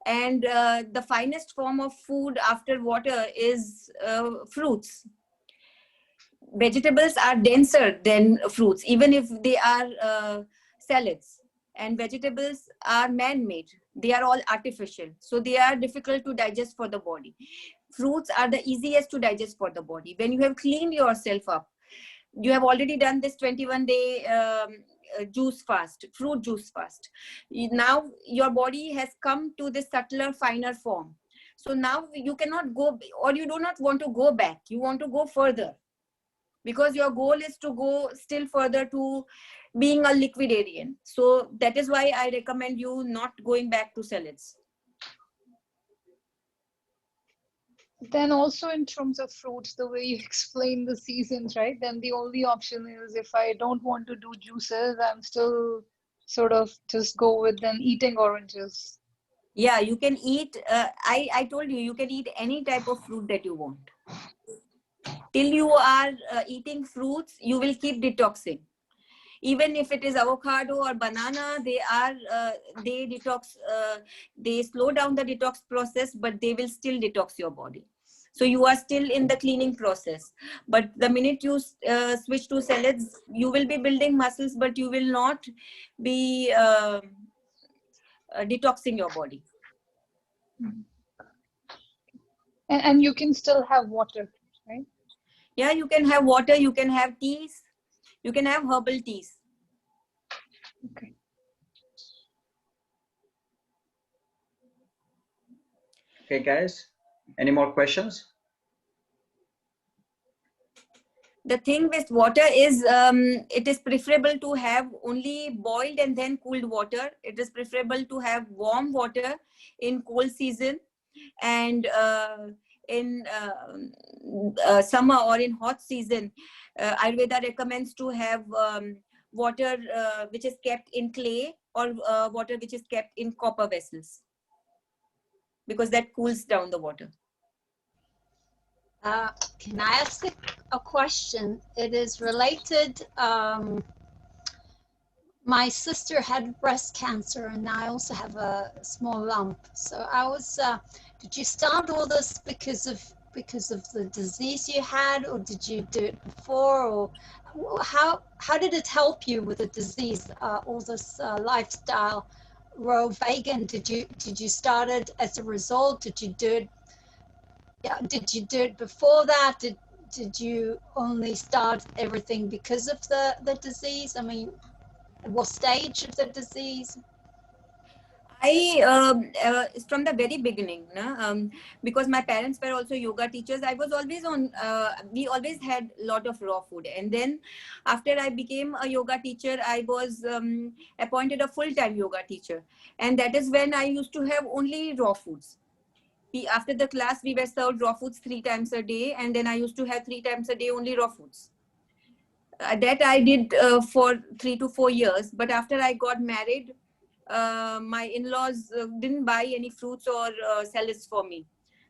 And the finest form of food after water is fruits. Vegetables are denser than fruits, even if they are salads. And vegetables are man-made. They are all artificial. So they are difficult to digest for the body. Fruits are the easiest to digest for the body. When you have cleaned yourself up, you have already done this 21-day juice fast, fruit juice fast. Now your body has come to this subtler, finer form. So now you cannot go, or you do not want to go back. You want to go further, because your goal is to go still further to being a liquidarian. So that is why I recommend you not going back to salads. Then also in terms of fruits, the way you explain the seasons, right? Then the only option is, if I don't want to do juices, I'm still sort of just go with then eating oranges. Yeah, you can eat, I told you, you can eat any type of fruit that you want. Till you are eating fruits, you will keep detoxing. Even if it is avocado or banana, they detox, they slow down the detox process, but they will still detox your body. So you are still in the cleaning process. But the minute you switch to salads, you will be building muscles, but you will not be detoxing your body. And you can still have water, right? Yeah, you can have water, you can have teas, you can have herbal teas. Okay. Okay, guys, any more questions? The thing with water is, it is preferable to have only boiled and then cooled water. It is preferable to have warm water in cold season, and in summer or in hot season, Ayurveda recommends to have water which is kept in clay, or water which is kept in copper vessels, because that cools down the water. Can I ask a question? It is related. My sister had breast cancer, and I also have a small lump. So I was. Did you start all this because of the disease you had, or did you do it before, or how did it help you with the disease? All this lifestyle, raw vegan. Did you start it as a result? Did you do it? Yeah. Did you do it before that? Did you only start everything because of the disease? I mean, what stage of the disease? From the very beginning, no? Because my parents were also yoga teachers, I was always on, we always had a lot of raw food. And then after I became a yoga teacher, I was appointed a full-time yoga teacher. And that is when I used to have only raw foods. After the class, we were served raw foods 3 times a day. And then I used to have 3 times a day only raw foods. That I did for 3 to 4 years. But after I got married, my in-laws didn't buy any fruits or salads for me,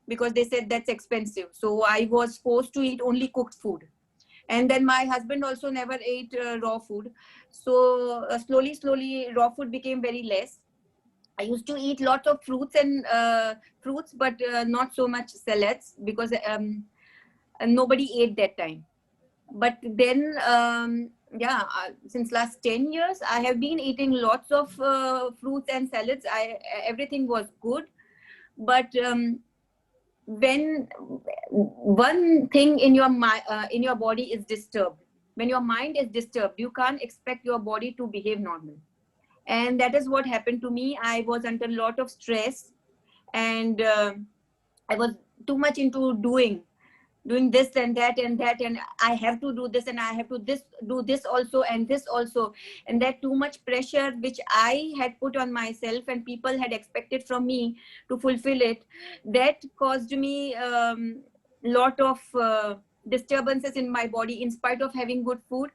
because they said that's expensive. So I was forced to eat only cooked food. And then my husband also never ate raw food. So slowly raw food became very less. I used to eat lots of fruits and but not so much salads, because nobody ate that time. But then since last 10 years, I have been eating lots of fruits and salads. Everything was good. But when one thing in your body is disturbed, when your mind is disturbed, you can't expect your body to behave normal. And that is what happened to me. I was under a lot of stress, and I was too much into doing this and that, and I have to do this, and I have to do this also, and this also. And that too much pressure which I had put on myself and people had expected from me to fulfill it, that caused me lot of disturbances in my body in spite of having good food.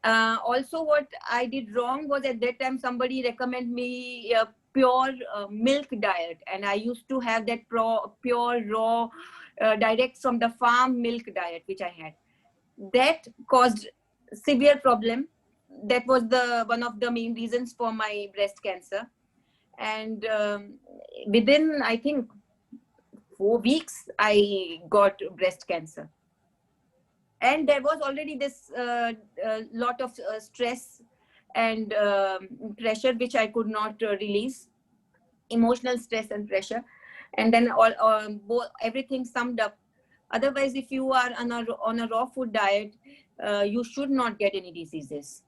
Also, what I did wrong was, at that time somebody recommended me a pure milk diet, and I used to have that pure raw direct from the farm milk diet which I had. That caused severe problem. That was one of the main reasons for my breast cancer. And within, I think, 4 weeks, I got breast cancer. And there was already this lot of stress and pressure which I could not release, emotional stress and pressure. And then everything summed up. Otherwise, if you are on a raw food diet, you should not get any diseases.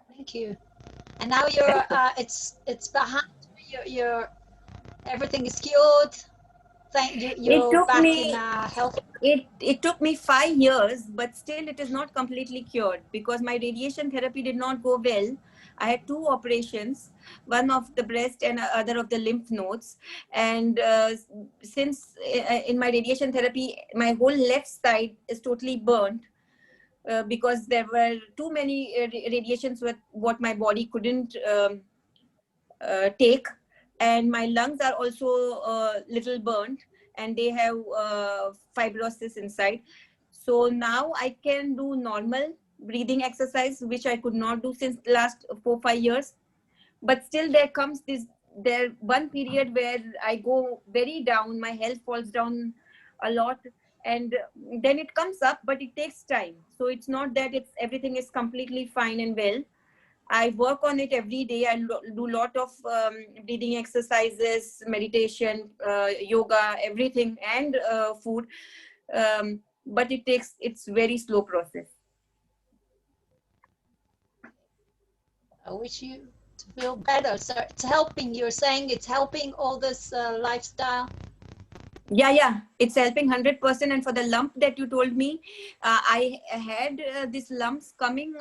Thank you. And now you're it's behind your everything is cured. You're back in health. It took me 5 years, but still it is not completely cured, because my radiation therapy did not go well. I had 2 operations, one of the breast and other of the lymph nodes. And since in my radiation therapy, my whole left side is totally burnt, because there were too many radiations with what my body couldn't take. And my lungs are also little burnt, and they have fibrosis inside. So now I can do normal breathing exercise, which I could not do since last 4-5 years. But still there comes one period where I go very down, my health falls down a lot, and then it comes up, but it takes time. So it's not that everything is completely fine and well. I work on it every day. I do a lot of breathing exercises, meditation, yoga, everything, and food. But it's very slow process. I wish you to feel better. So it's helping. You're saying it's helping all this lifestyle. Yeah, it's helping 100%. And for the lump that you told me, I had these lumps coming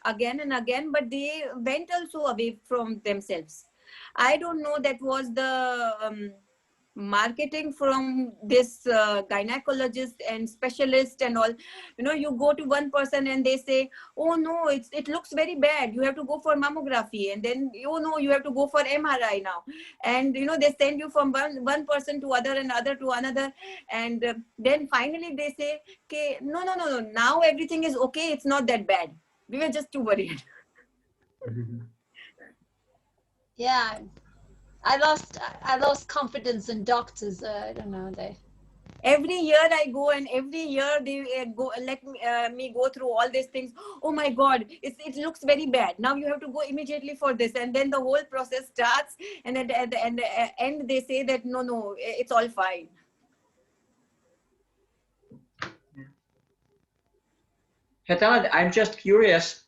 again and again, but they went also away from themselves. I don't know, that was the marketing from this gynecologist and specialist and all. You know, you go to one person and they say, oh no, it looks very bad, you have to go for mammography, and then you know you have to go for MRI now, and you know they send you from one person to other and other to another, and then finally they say, okay, no, now everything is okay, it's not that bad, we were just too worried. Yeah, I lost confidence in doctors. I don't know, they. Every year I go, and every year they go let me go through all these things. Oh my God, it looks very bad. Now you have to go immediately for this, and then the whole process starts. And at the end, they say that no, it's all fine. Hetal, I'm just curious.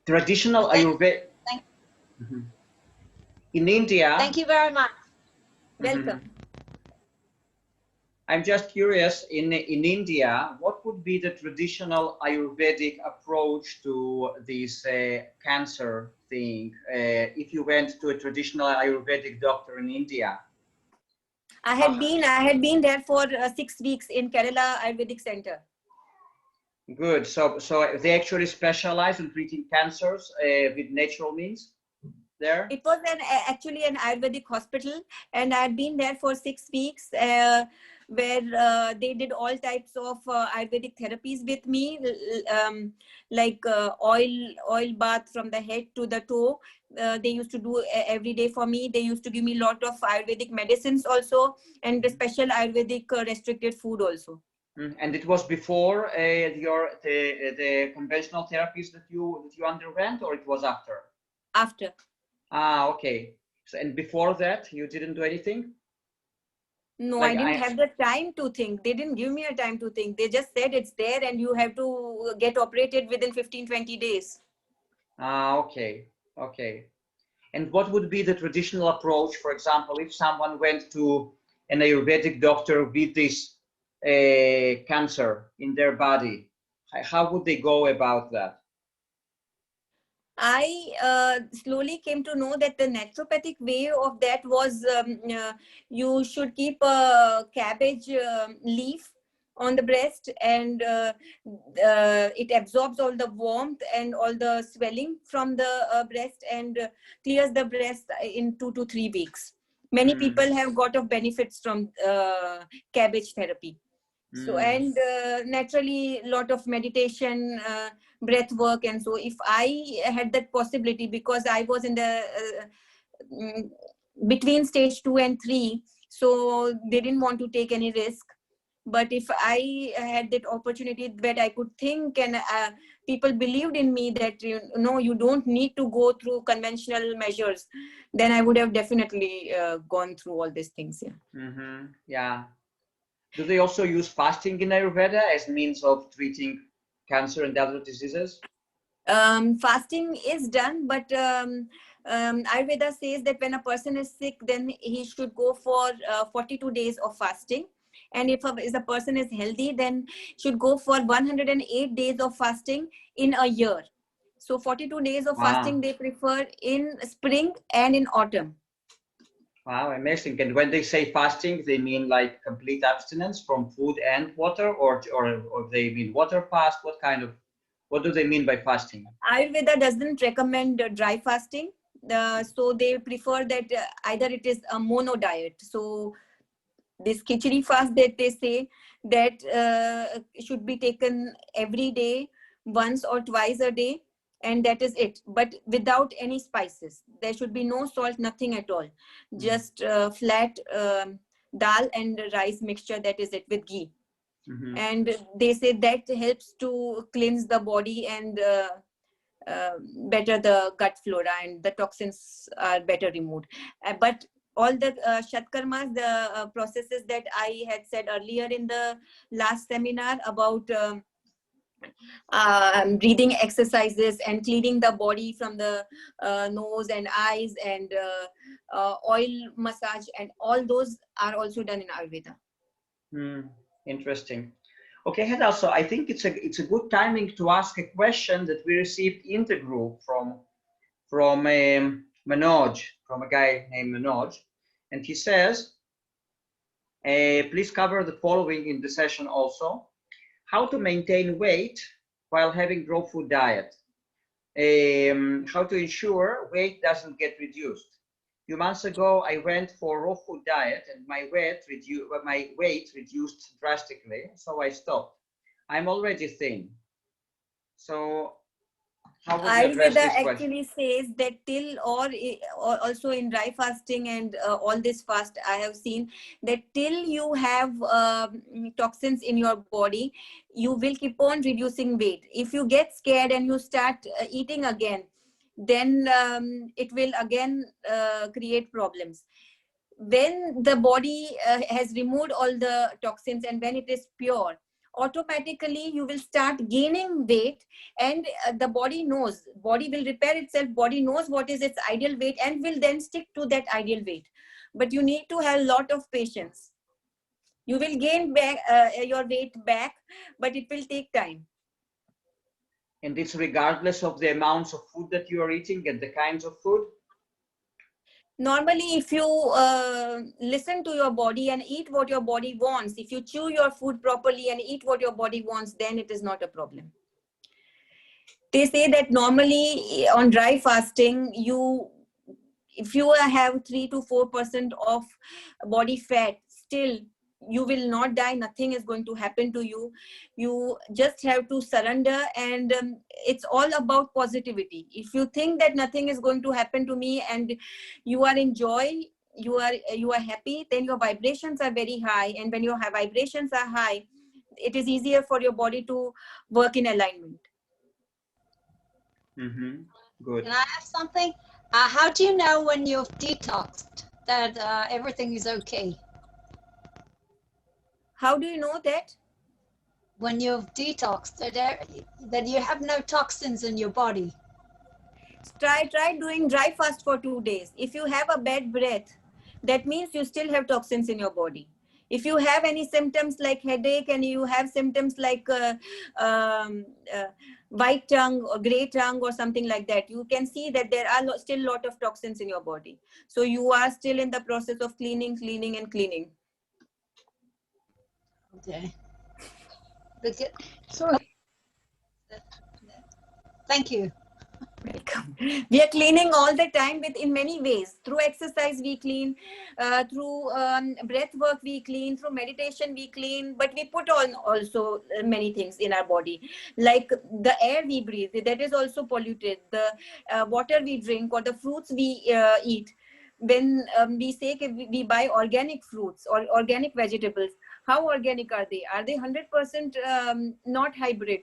Traditional Ayurveda in India. Thank you very much. Welcome. I'm just curious, in India, what would be the traditional Ayurvedic approach to this cancer thing? If you went to a traditional Ayurvedic doctor in India? I had been there for 6 weeks in Kerala Ayurvedic Center. Good. So they actually specialize in treating cancers with natural means there? It was actually an Ayurvedic hospital, and I had been there for 6 weeks where they did all types of Ayurvedic therapies with me, like oil bath from the head to the toe. They used to do every day for me. They used to give me a lot of Ayurvedic medicines also, and the special Ayurvedic restricted food also. And it was before the conventional therapies that you underwent, or it was after? After. Ah, okay. So, and before that, you didn't do anything? No, like I didn't have the time to think. They didn't give me a time to think. They just said it's there and you have to get operated within 15-20 days. Ah, okay. Okay. And what would be the traditional approach, for example, if someone went to an Ayurvedic doctor with this cancer in their body? How would they go about that? I slowly came to know that the naturopathic way of that was you should keep a cabbage leaf on the breast, and it absorbs all the warmth and all the swelling from the breast, and clears the breast in 2 to 3 weeks. Many people have got of benefits from cabbage therapy. So, and naturally, a lot of meditation, breath work, and so if I had that possibility, because I was in the between stage 2 and 3, so they didn't want to take any risk. But if I had that opportunity where I could think, and people believed in me that you don't need to go through conventional measures, then I would have definitely gone through all these things. Yeah. Yeah. Do they also use fasting in Ayurveda as means of treating cancer and other diseases? Fasting is done, but Ayurveda says that when a person is sick, then he should go for 42 days of fasting. And if a person is healthy, then should go for 108 days of fasting in a year. So 42 days of fasting they prefer in spring and in autumn. Wow, amazing. And when they say fasting, they mean like complete abstinence from food and water, or they mean water fast? What do they mean by fasting? Ayurveda doesn't recommend dry fasting. So they prefer that either it is a mono diet. So this khichdi fast that they say that should be taken every day, once or twice a day, and that is it, but without any spices. There should be no salt, nothing at all, just flat dal and rice mixture, that is it, with ghee. And they say that helps to cleanse the body and better the gut flora, and the toxins are better removed. But all the shatkarmas, the processes that I had said earlier in the last seminar about breathing exercises and cleaning the body from the nose and eyes, and oil massage, and all those are also done in Ayurveda. Interesting. Okay, Hetal, so I think it's a good timing to ask a question that we received in the group from Manoj, from a guy named Manoj. And he says, please cover the following in the session also. How to maintain weight while having raw food diet. How to ensure weight doesn't get reduced. A few months ago, I went for raw food diet and my weight reduced drastically, so I stopped. I'm already thin. So how would you address Ayurveda this question? actually says that till or also in dry fasting and all this fast I have seen that till you have toxins in your body, you will keep on reducing weight. If you get scared and you start eating again, then it will again create problems. When the body has removed all the toxins and when it is pure, automatically you will start gaining weight, and the body will repair itself. Body knows what is its ideal weight and will then stick to that ideal weight. But you need to have a lot of patience. You will gain back your weight back, but it will take time. And it's regardless of the amounts of food that you are eating and the kinds of food? Normally, if you listen to your body and eat what your body wants, if you chew your food properly and eat what your body wants, then it is not a problem. They say that normally on dry fasting, if you have 3 to 4% of body fat, still you will not die. Nothing is going to happen to you. You just have to surrender, and it's all about positivity. If you think that nothing is going to happen to me and you are in joy, you are happy, then your vibrations are very high, and when your vibrations are high, it is easier for your body to work in alignment. Good. Can I ask something? How do you know when you've detoxed that everything is okay? How do you know that? When you've detoxed, that you have no toxins in your body. Try doing dry fast for 2 days. If you have a bad breath, that means you still have toxins in your body. If you have any symptoms like headache and you have symptoms like white tongue or gray tongue or something like that, you can see that there are still a lot of toxins in your body. So you are still in the process of cleaning. Okay. So Thank you. Welcome. We are cleaning all the time in many ways. Through exercise we clean, through breath work we clean, through meditation we clean, but we put on also many things in our body. Like the air we breathe, that is also polluted. The water we drink or the fruits we eat. When we say we buy organic fruits or organic vegetables, how organic are they? Are they 100% not hybrid?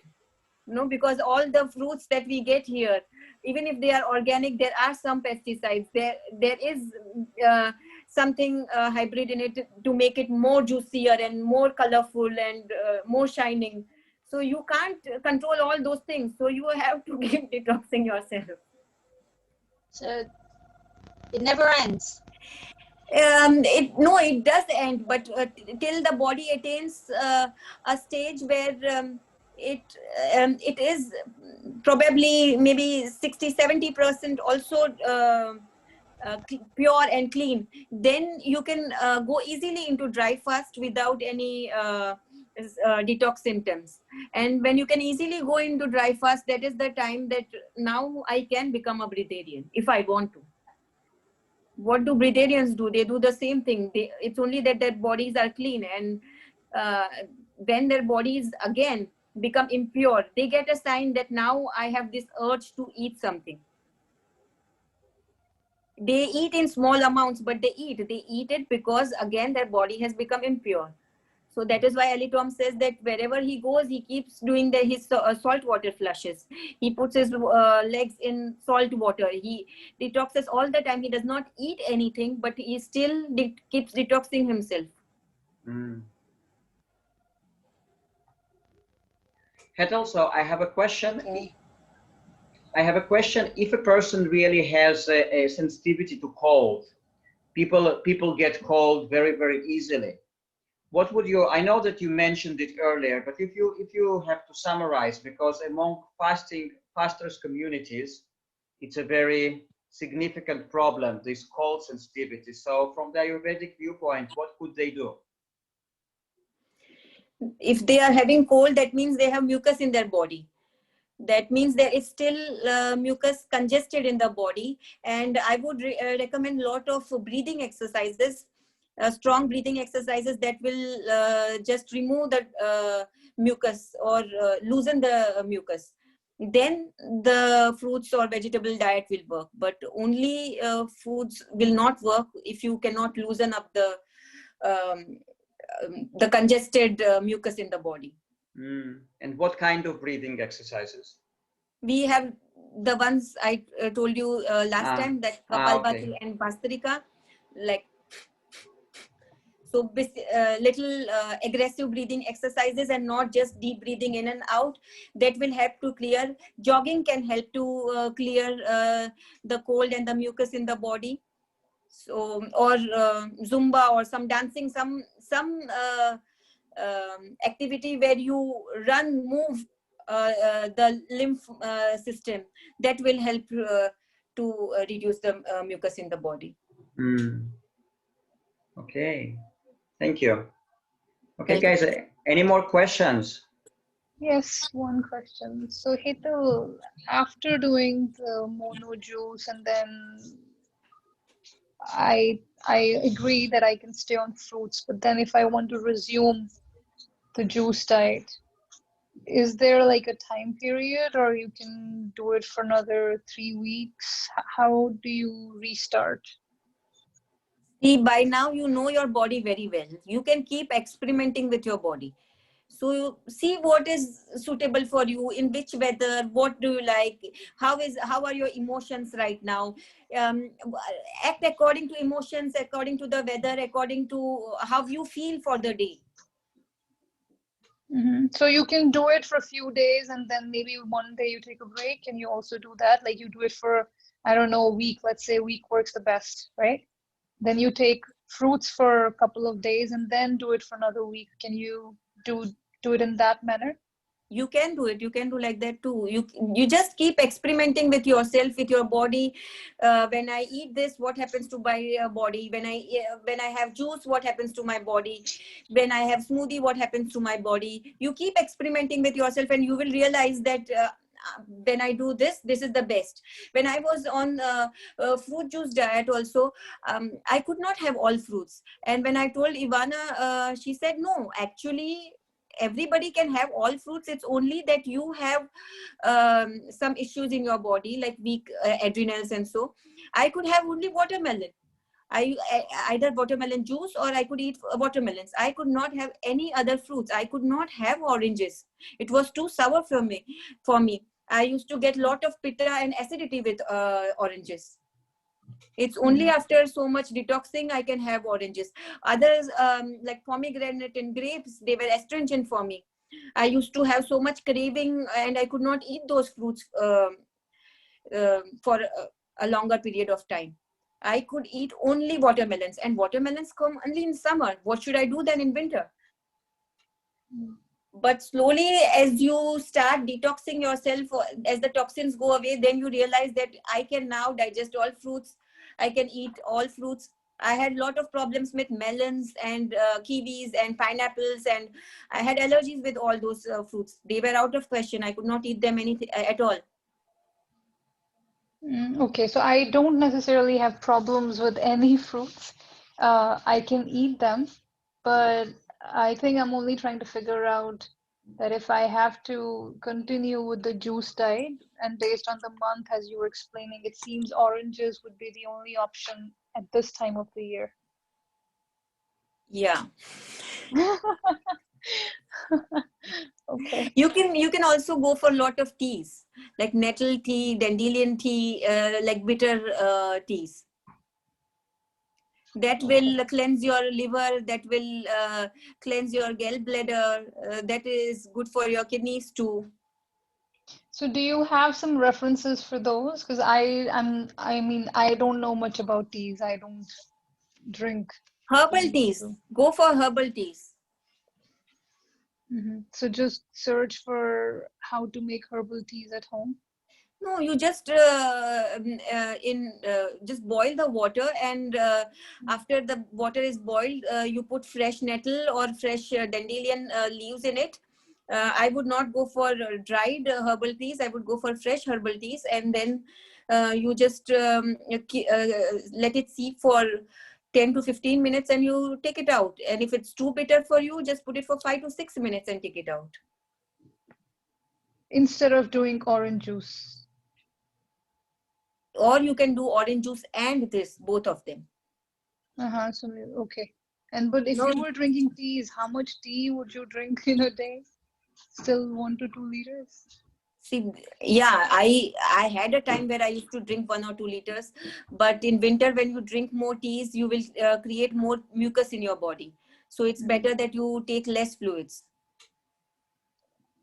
No, because all the fruits that we get here, even if they are organic, there are some pesticides. There is something hybrid in it to make it more juicier and more colorful and more shining. So you can't control all those things. So you have to keep detoxing yourself. So it never ends. It does end, but till the body attains a stage where it is probably maybe 60-70% also pure and clean, then you can go easily into dry fast without any detox symptoms. And when you can easily go into dry fast, that is the time that now I can become a breatharian if I want to. What do breatharians do? They do the same thing. It's only that their bodies are clean, and when their bodies again become impure, they get a sign that now I have this urge to eat something. They eat in small amounts, but they eat it because again their body has become impure. So that is why Ali Tom says that wherever he goes, he keeps doing his salt water flushes. He puts his legs in salt water. He detoxes all the time. He does not eat anything, but he still keeps detoxing himself. Hetal, so I have a question. Okay. I have a question. If a person really has a sensitivity to cold, people get cold very, very easily. What would you? I know that you mentioned it earlier, but if you have to summarize, because among fasters communities, it's a very significant problem, this cold sensitivity. So from the Ayurvedic viewpoint, what could they do? If they are having cold, that means they have mucus in their body. That means there is still mucus congested in the body. And I would recommend a lot of breathing exercises, strong breathing exercises that will just remove the mucus or loosen the mucus. Then the fruits or vegetable diet will work. But only foods will not work if you cannot loosen up the congested mucus in the body. And what kind of breathing exercises? We have the ones I told you last time, that Kapalbhati and Bhastrika, like, so little aggressive breathing exercises and not just deep breathing in and out. That will help to clear. Jogging can help to clear the cold and the mucus in the body. So, or Zumba or some dancing, some activity where you run, move the lymph system, that will help to reduce the mucus in the body. Okay, thank you. Okay, guys, any more questions? Yes, one question. So, Hetal, after doing the mono juice, and then I agree that I can stay on fruits, but then if I want to resume the juice diet, is there like a time period, or you can do it for another 3 weeks? How do you restart? See, by now you know your body very well. You can keep experimenting with your body. So you see what is suitable for you, in which weather, what do you like, how are your emotions right now. Act according to emotions, according to the weather, according to how you feel for the day. So you can do it for a few days and then maybe one day you take a break. Can you also do that? Like you do it for, I don't know, a week. Let's say a week works the best, right? Then you take fruits for a couple of days and then do it for another week. Can you do it in that manner? You can do it. You can do like that too. You just keep experimenting with yourself, with your body. When I eat this, what happens to my body? When I have juice, what happens to my body? When I have smoothie, what happens to my body? You keep experimenting with yourself, and you will realize that when I do this is the best. When I was on fruit juice diet also, I could not have all fruits. And when I told Ivana, she said, no, actually, everybody can have all fruits. It's only that you have some issues in your body, like weak adrenals, and so I could have only watermelon. Either watermelon juice, or I could eat watermelons. I could not have any other fruits. I could not have oranges. It was too sour for me. I used to get a lot of pitta and acidity with oranges. It's only after so much detoxing I can have oranges. Others, like pomegranate and grapes, they were astringent for me. I used to have so much craving, and I could not eat those fruits for a longer period of time. I could eat only watermelons, and watermelons come only in summer. What should I do then in winter? But slowly, as you start detoxing yourself, as the toxins go away, then you realize that I can now digest all fruits. I can eat all fruits. I had a lot of problems with melons and kiwis and pineapples, and I had allergies with all those fruits. They were out of question. I could not eat them anything at all. Okay, so I don't necessarily have problems with any fruits. I can eat them, but I think I'm only trying to figure out that if I have to continue with the juice diet, and based on the month, as you were explaining, it seems oranges would be the only option at this time of the year. Yeah. Okay. You can also go for a lot of teas, like nettle tea, dandelion tea, like bitter teas. That will cleanse your liver, that will cleanse your gallbladder, that is good for your kidneys too. So do you have some references for those? Because I mean, I don't know much about teas. I don't drink Herbal teas. Go for herbal teas. So just search for how to make herbal teas at home. No, you just just boil the water, and after the water is boiled, you put fresh nettle or fresh dandelion leaves in it. I would not go for dried herbal teas. I would go for fresh herbal teas, and then you just let it steep for 10 to 15 minutes, and you take it out. And if it's too bitter for you, just put it for 5 to 6 minutes and take it out. Instead of doing orange juice. Or you can do orange juice and this, both of them. So okay. And but if No, you were drinking teas, how much tea would you drink in a day? Still 1 to 2 liters? see, yeah, I had a time where I used to drink 1 or 2 liters, but in winter when you drink more teas, you will create more mucus in your body. So it's better that you take less fluids.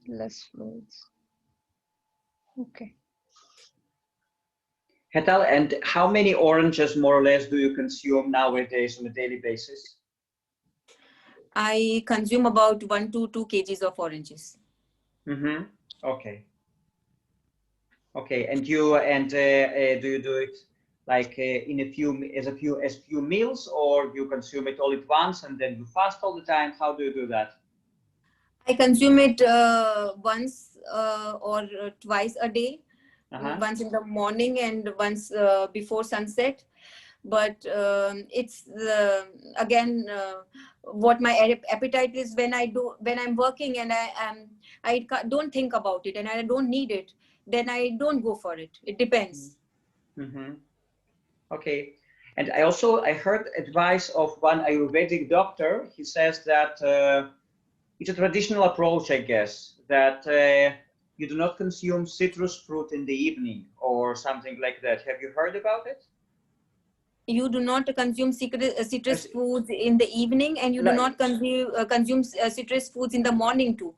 Less fluids. Okay. Hetal, and how many oranges more or less do you consume nowadays on a daily basis? I consume about 1 to 2 kgs of oranges. Mm-hmm. Okay. Okay, and do you do it like in a few meals, or you consume it all at once and then you fast all the time? How do you do that? I consume it once or twice a day, once in the morning and once before sunset. But it's again what my appetite is when I'm working and I don't think about it and I don't need it, then I don't go for it. It depends. Mm-hmm. Okay. And I heard advice of one Ayurvedic doctor. He says that it's a traditional approach, I guess, that you do not consume citrus fruit in the evening or something like that. Have you heard about it? You do not consume citrus foods in the evening, and you do not consume citrus foods in the morning too.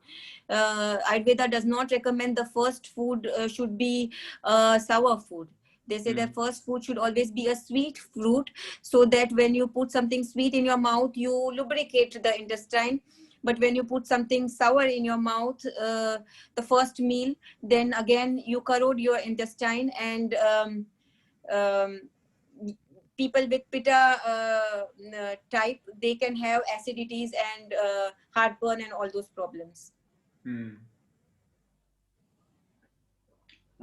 Ayurveda does not recommend the first food should be sour food. They say that first food should always be a sweet fruit, so that when you put something sweet in your mouth, you lubricate the intestine. But when you put something sour in your mouth, the first meal, then again you corrode your intestine, and people with pitta type, they can have acidities and heartburn and all those problems.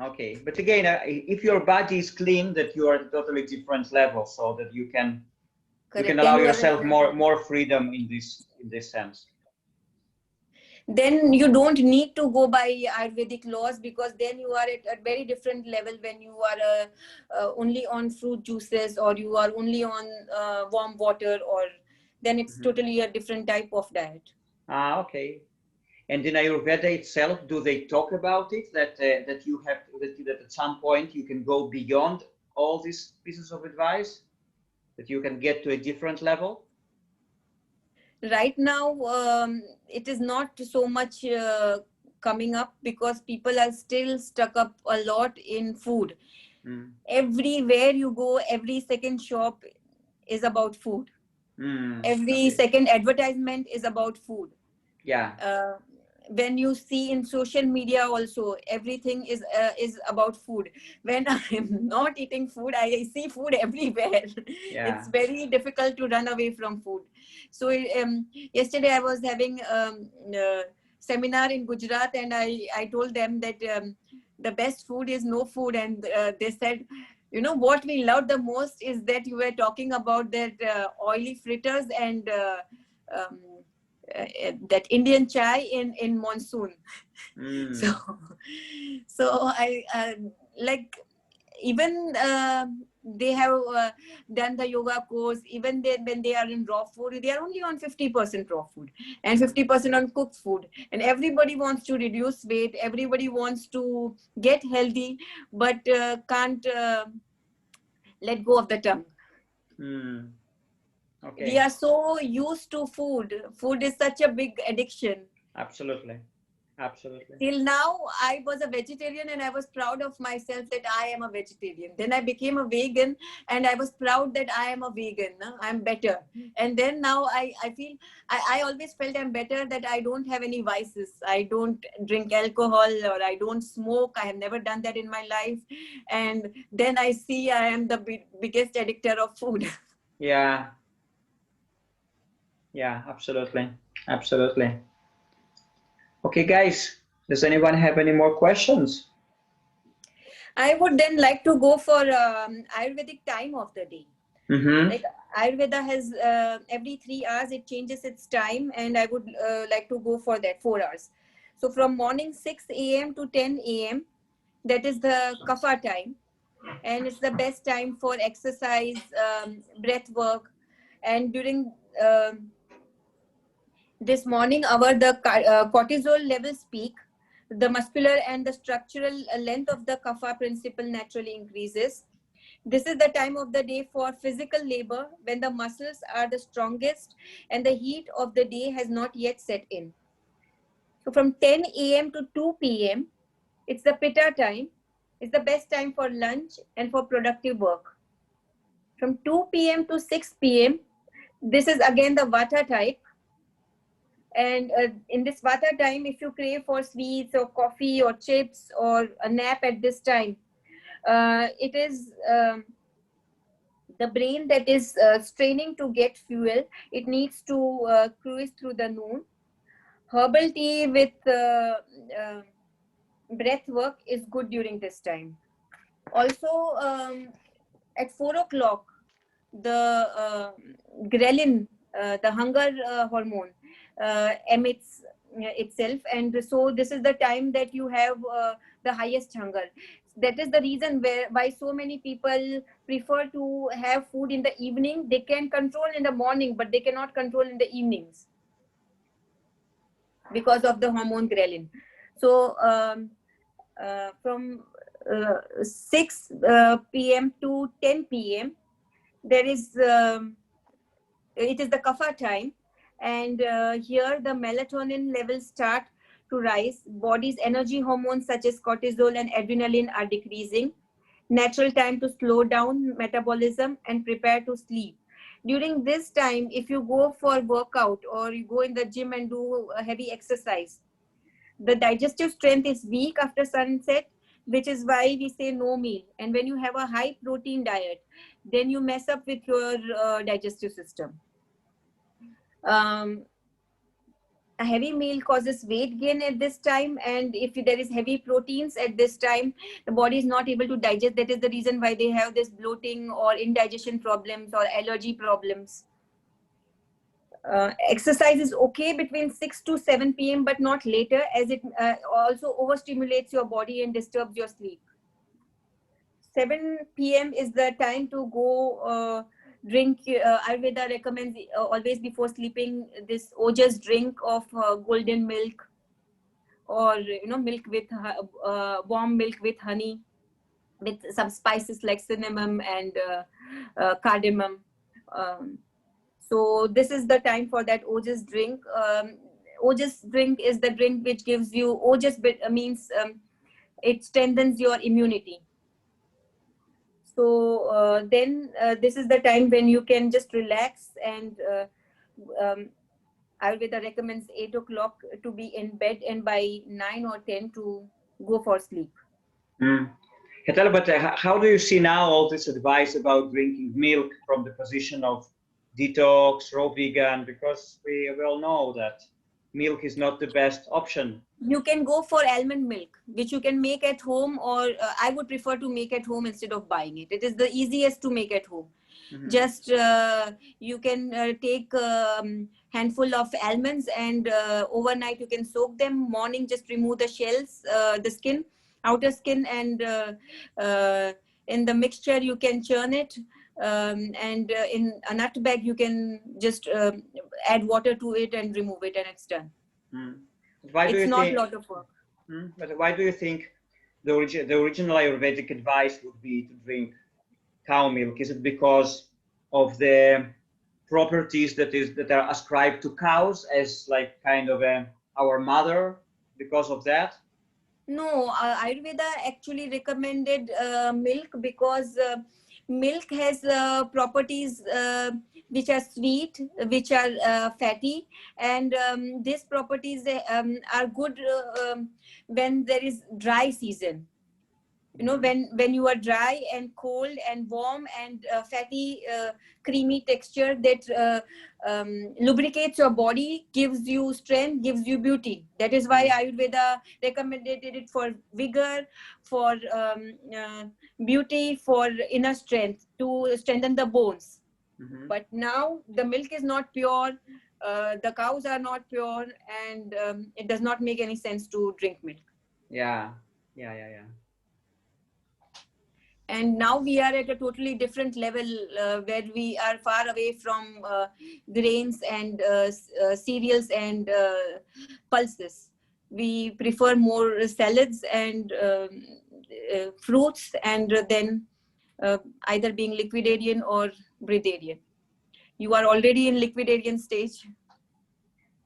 Okay, but again, if your body is clean, that you are at a totally different level, so that you can allow yourself more freedom in this sense. Then you don't need to go by Ayurvedic laws, because then you are at a very different level when you are only on fruit juices, or you are only on warm water, or then it's totally a different type of diet. Okay. And in Ayurveda itself, do they talk about it, that that at some point you can go beyond all these pieces of advice, that you can get to a different level? Right now, it is not so much coming up, because people are still stuck up a lot in food. Everywhere you go, every second shop is about food. Every second advertisement is about food. Yeah. When you see in social media also, everything is about food. When I'm not eating food, I see food everywhere. Yeah. It's very difficult to run away from food. So yesterday I was having a seminar in Gujarat, and I told them that the best food is no food, and they said, you know, what we love the most is that you were talking about that oily fritters and that Indian chai in monsoon. So I like, even they have done the yoga course. Even when they are in raw food, they are only on 50% raw food and 50% on cooked food. And everybody wants to reduce weight. Everybody wants to get healthy, but can't let go of the tongue. Okay. We are so used to food. Food is such a big addiction. Absolutely. Absolutely. Till now, I was a vegetarian and I was proud of myself that I am a vegetarian. Then I became a vegan and I was proud that I am a vegan. No? I'm better. And then now I feel, I always felt I'm better, that I don't have any vices. I don't drink alcohol or I don't smoke. I have never done that in my life. And then I see I am the biggest addictor of food. Yeah. Yeah, absolutely. Absolutely. Okay, guys, does anyone have any more questions? I would then like to go for Ayurvedic time of the day. Mm-hmm. Like Ayurveda has every 3 hours it changes its time, and I would like to go for that 4 hours. So from morning 6 a.m. to 10 a.m. that is the kapha time, and it's the best time for exercise, breath work, and during this morning hour the cortisol levels peak. The muscular and the structural length of the kapha principle naturally increases. This is the time of the day for physical labor when the muscles are the strongest and the heat of the day has not yet set in. So from 10 a.m. to 2 p.m., it's the pitta time. It's the best time for lunch and for productive work. From 2 p.m. to 6 p.m., this is again the vata type. And in this vata time, if you crave for sweets or coffee or chips or a nap at this time, it is the brain that is straining to get fuel. It needs to cruise through the noon. Herbal tea with breath work is good during this time. Also, at 4 o'clock, the ghrelin, the hunger hormone, emits itself, and so this is the time that you have the highest hunger. That is the reason why so many people prefer to have food in the evening. They can control in the morning, but they cannot control in the evenings because of the hormone ghrelin. So from 6 p.m. to 10 p.m. there is it is the kapha time, and here the melatonin levels start to rise. Body's energy hormones such as cortisol and adrenaline are decreasing. Natural time to slow down metabolism and prepare to sleep. During this time, if you go for workout or you go in the gym and do a heavy exercise, the digestive strength is weak after sunset, which is why we say no meal. And when you have a high protein diet, then you mess up with your digestive system. A heavy meal causes weight gain at this time, and if there is heavy proteins at this time, the body is not able to digest. That is the reason why they have this bloating or indigestion problems or allergy problems. Exercise is okay between 6 to 7 p.m. but not later, as it also overstimulates your body and disturbs your sleep. 7 p.m. is the time to go drink. Ayurveda recommends always before sleeping this ojas drink of golden milk, or milk with warm milk with honey, with some spices like cinnamon and cardamom. So this is the time for that ojas drink. Ojas drink is the drink which gives you, ojas means it strengthens your immunity. So then this is the time when you can just relax, and Ayurveda recommends 8 o'clock to be in bed, and by 9 or 10 to go for sleep. Hetal, but how do you see now all this advice about drinking milk from the position of detox, raw vegan? Because we all know that milk is not the best option. You can go for almond milk, which you can make at home, or I would prefer to make at home instead of buying it. It is the easiest to make at home. Mm-hmm. Just you can take handful of almonds, and overnight you can soak them. Morning, just remove the shells, the skin, outer skin, and in the mixture you can churn it. And in a nut bag you can just add water to it and remove it, and it's done. Why do it's you not think, a lot of work. But why do you think the original Ayurvedic advice would be to drink cow milk? Is it because of the properties that are ascribed to cows as like kind of our mother, because of that? No, Ayurveda actually recommended milk because milk has properties which are sweet, which are fatty, and these properties are good when there is dry season. You know, when you are dry and cold and warm and fatty, creamy texture that lubricates your body, gives you strength, gives you beauty. That is why Ayurveda recommended it for vigor, for beauty, for inner strength, to strengthen the bones. But now the milk is not pure, the cows are not pure, and it does not make any sense to drink milk. Yeah. And now we are at a totally different level where we are far away from grains and cereals and pulses. We prefer more salads and fruits, and then either being liquidarian or breatharian. You are already in liquidarian stage.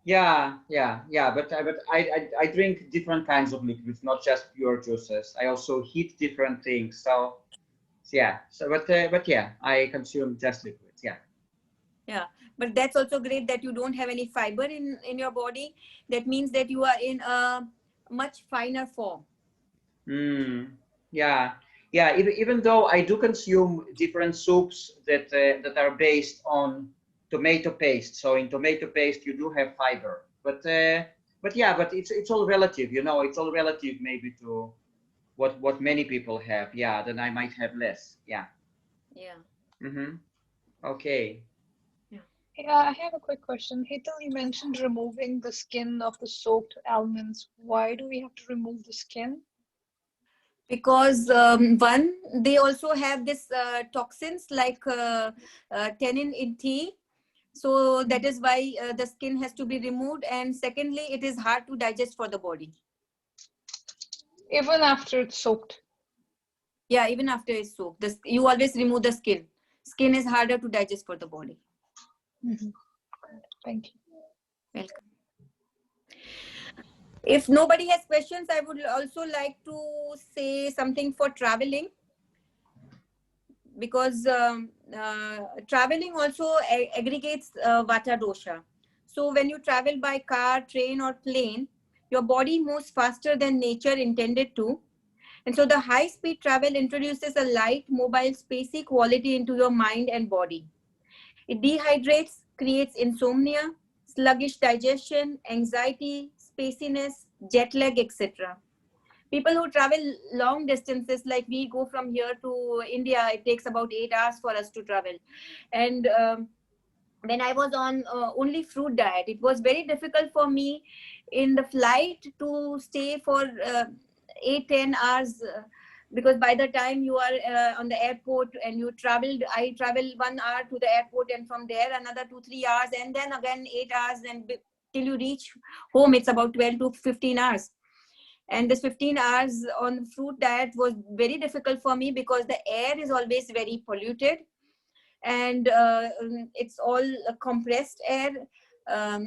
Yeah. But I drink different kinds of liquids, not just pure juices. I also heat different things. So yeah. So but yeah, I consume just liquids. Yeah. Yeah, but that's also great that you don't have any fiber in your body. That means that you are in a much finer form. Yeah. Even though I do consume different soups that are based on tomato paste. So in tomato paste you do have fiber, but yeah, but it's all relative. You know, it's all relative maybe to what many people have. Yeah, then I might have less. Yeah. Yeah. Okay. Yeah, I have a quick question. Hetal, you mentioned removing the skin of the soaked almonds. Why do we have to remove the skin? Because one, they also have this toxins like tannin in tea. So that is why the skin has to be removed. And secondly, it is hard to digest for the body. Even after it's soaked? Yeah, even after it's soaked. You always remove the skin. Skin is harder to digest for the body. Thank you. Welcome. If nobody has questions, I would also like to say something for traveling. Because traveling also aggregates vata dosha. So when you travel by car, train or plane, your body moves faster than nature intended to. And so the high speed travel introduces a light, mobile, spacey quality into your mind and body. It dehydrates, creates insomnia, sluggish digestion, anxiety, spaciness, jet lag, etc. People who travel long distances, like we go from here to India, it takes about 8 hours for us to travel. And when I was on only fruit diet, it was very difficult for me in the flight to stay for 8-10 hours. Because by the time you are on the airport and I traveled 1 hour to the airport, and from there another 2-3 hours, and then again 8 hours, and till you reach home, it's about 12 to 15 hours. And this 15 hours on fruit diet was very difficult for me because the air is always very polluted, and it's all compressed air.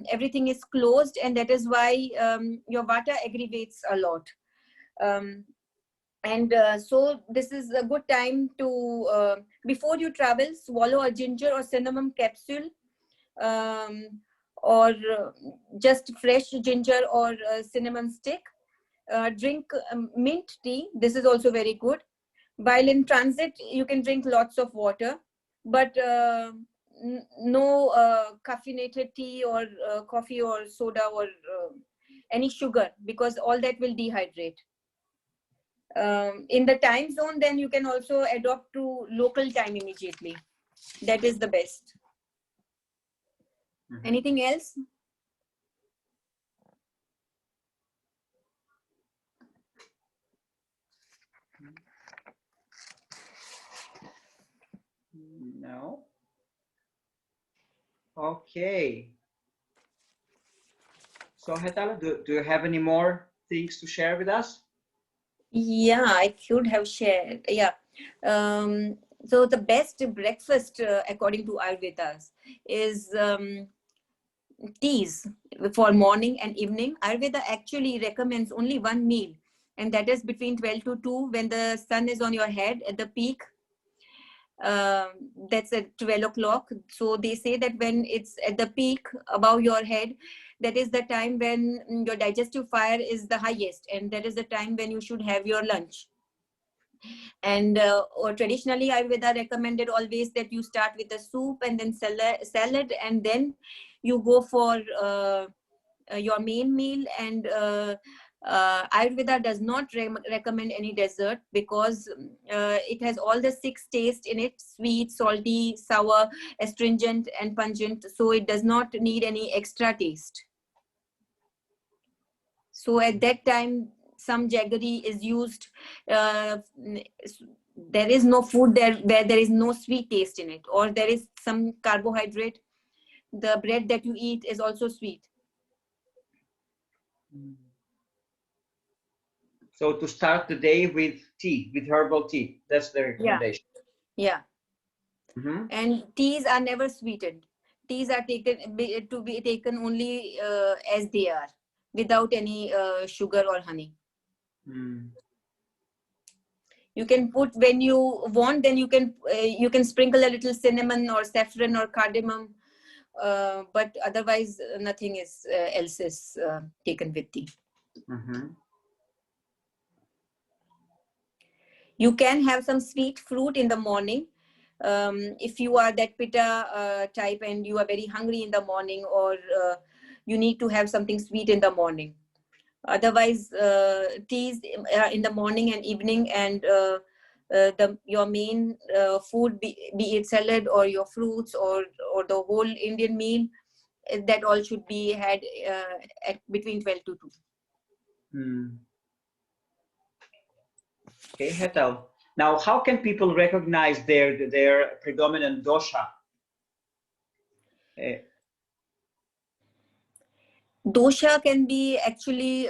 Everything is closed, and that is why your vata aggravates a lot. So this is a good time to, before you travel, swallow a ginger or cinnamon capsule, or just fresh ginger or cinnamon stick. Drink mint tea. This is also very good. While in transit, you can drink lots of water, but no caffeinated tea or coffee or soda or any sugar, because all that will dehydrate. In the time zone, then you can also adopt to local time immediately. That is the best. Anything else? No. Okay. So Hetala, do you have any more things to share with us? Yeah, I could have shared. Yeah. So the best breakfast, according to Ayurvedas, is teas for morning and evening. Ayurveda actually recommends only one meal, and that is between 12 to 2 when the sun is on your head at the peak. That's at 12 o'clock. So they say that when it's at the peak above your head, that is the time when your digestive fire is the highest, and that is the time when you should have your lunch. And or traditionally Ayurveda recommended always that you start with a soup and then salad, and then you go for your main meal. And Ayurveda does not recommend any dessert, because it has all the 6 tastes in it: sweet, salty, sour, astringent, and pungent. So it does not need any extra taste. So at that time, some jaggery is used. There is no food there where there is no sweet taste in it, or there is some carbohydrate. The bread that you eat is also sweet. So to start the day with tea, with herbal tea, that's the recommendation. Yeah. Mm-hmm. And teas are never sweetened. Teas are taken to be taken only as they are, without any sugar or honey. You can put, when you want, then you can sprinkle a little cinnamon or saffron or cardamom, but otherwise nothing else is taken with tea. You can have some sweet fruit in the morning. If you are that pitta type and you are very hungry in the morning, or you need to have something sweet in the morning. Otherwise, teas in the morning and evening, and your main food, be it salad or your fruits or the whole Indian meal, that all should be had at between 12 to 2. Okay, Hetal. Now, how can people recognize their predominant dosha? Dosha can be actually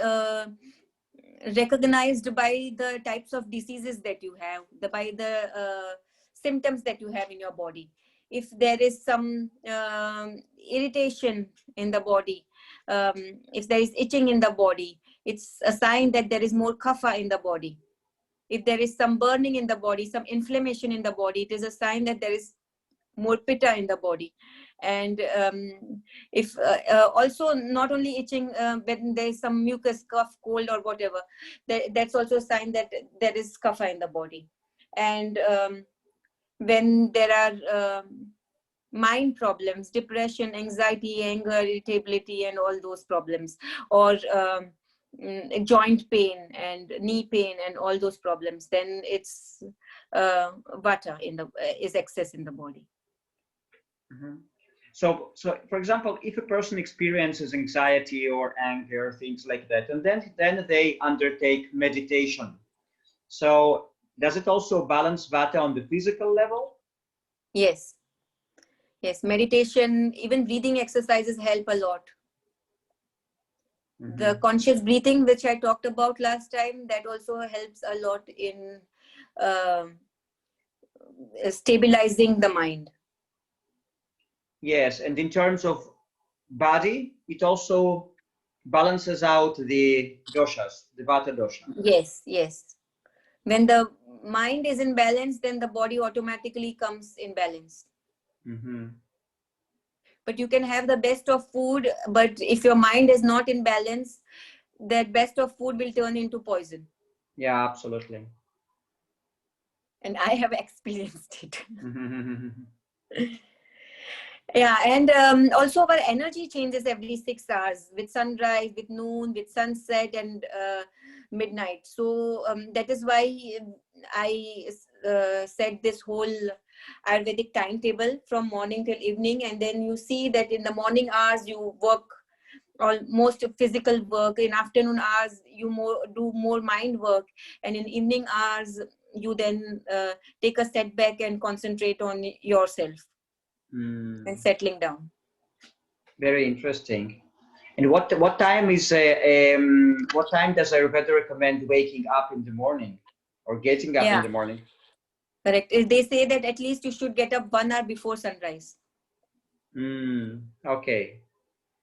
recognized by the types of diseases that you have, by the symptoms that you have in your body. If there is some irritation in the body, if there is itching in the body, it's a sign that there is more kapha in the body. If there is some burning in the body, some inflammation in the body, it is a sign that there is more pitta in the body. And if also not only itching, when there is some mucus, cough, cold or whatever, that's also a sign that there is kapha in the body. And when there are mind problems, depression, anxiety, anger, irritability, and all those problems, or joint pain and knee pain and all those problems, then it's vata is excess in the body. So for example, if a person experiences anxiety or anger, things like that, and then they undertake meditation, so does it also balance vata on the physical level? Yes. Yes, meditation, even breathing exercises help a lot. The conscious breathing, which I talked about last time, that also helps a lot in stabilizing the mind. Yes, and in terms of body, it also balances out the doshas, the vata dosha. Yes, yes. When the mind is in balance, then the body automatically comes in balance. But you can have the best of food, but if your mind is not in balance, that best of food will turn into poison. Yeah, absolutely. And I have experienced it. Yeah, and also our energy changes every 6 hours, with sunrise, with noon, with sunset, and midnight. So that is why I set this whole Ayurvedic timetable from morning till evening. And then you see that in the morning hours you work almost physical work, in afternoon hours you do more mind work, and in evening hours you then take a step back and concentrate on yourself. And settling down. Very interesting. And what time is what time does Ayurveda recommend waking up in the morning or getting up in the morning? Correct. They say that at least you should get up 1 hour before sunrise. Okay.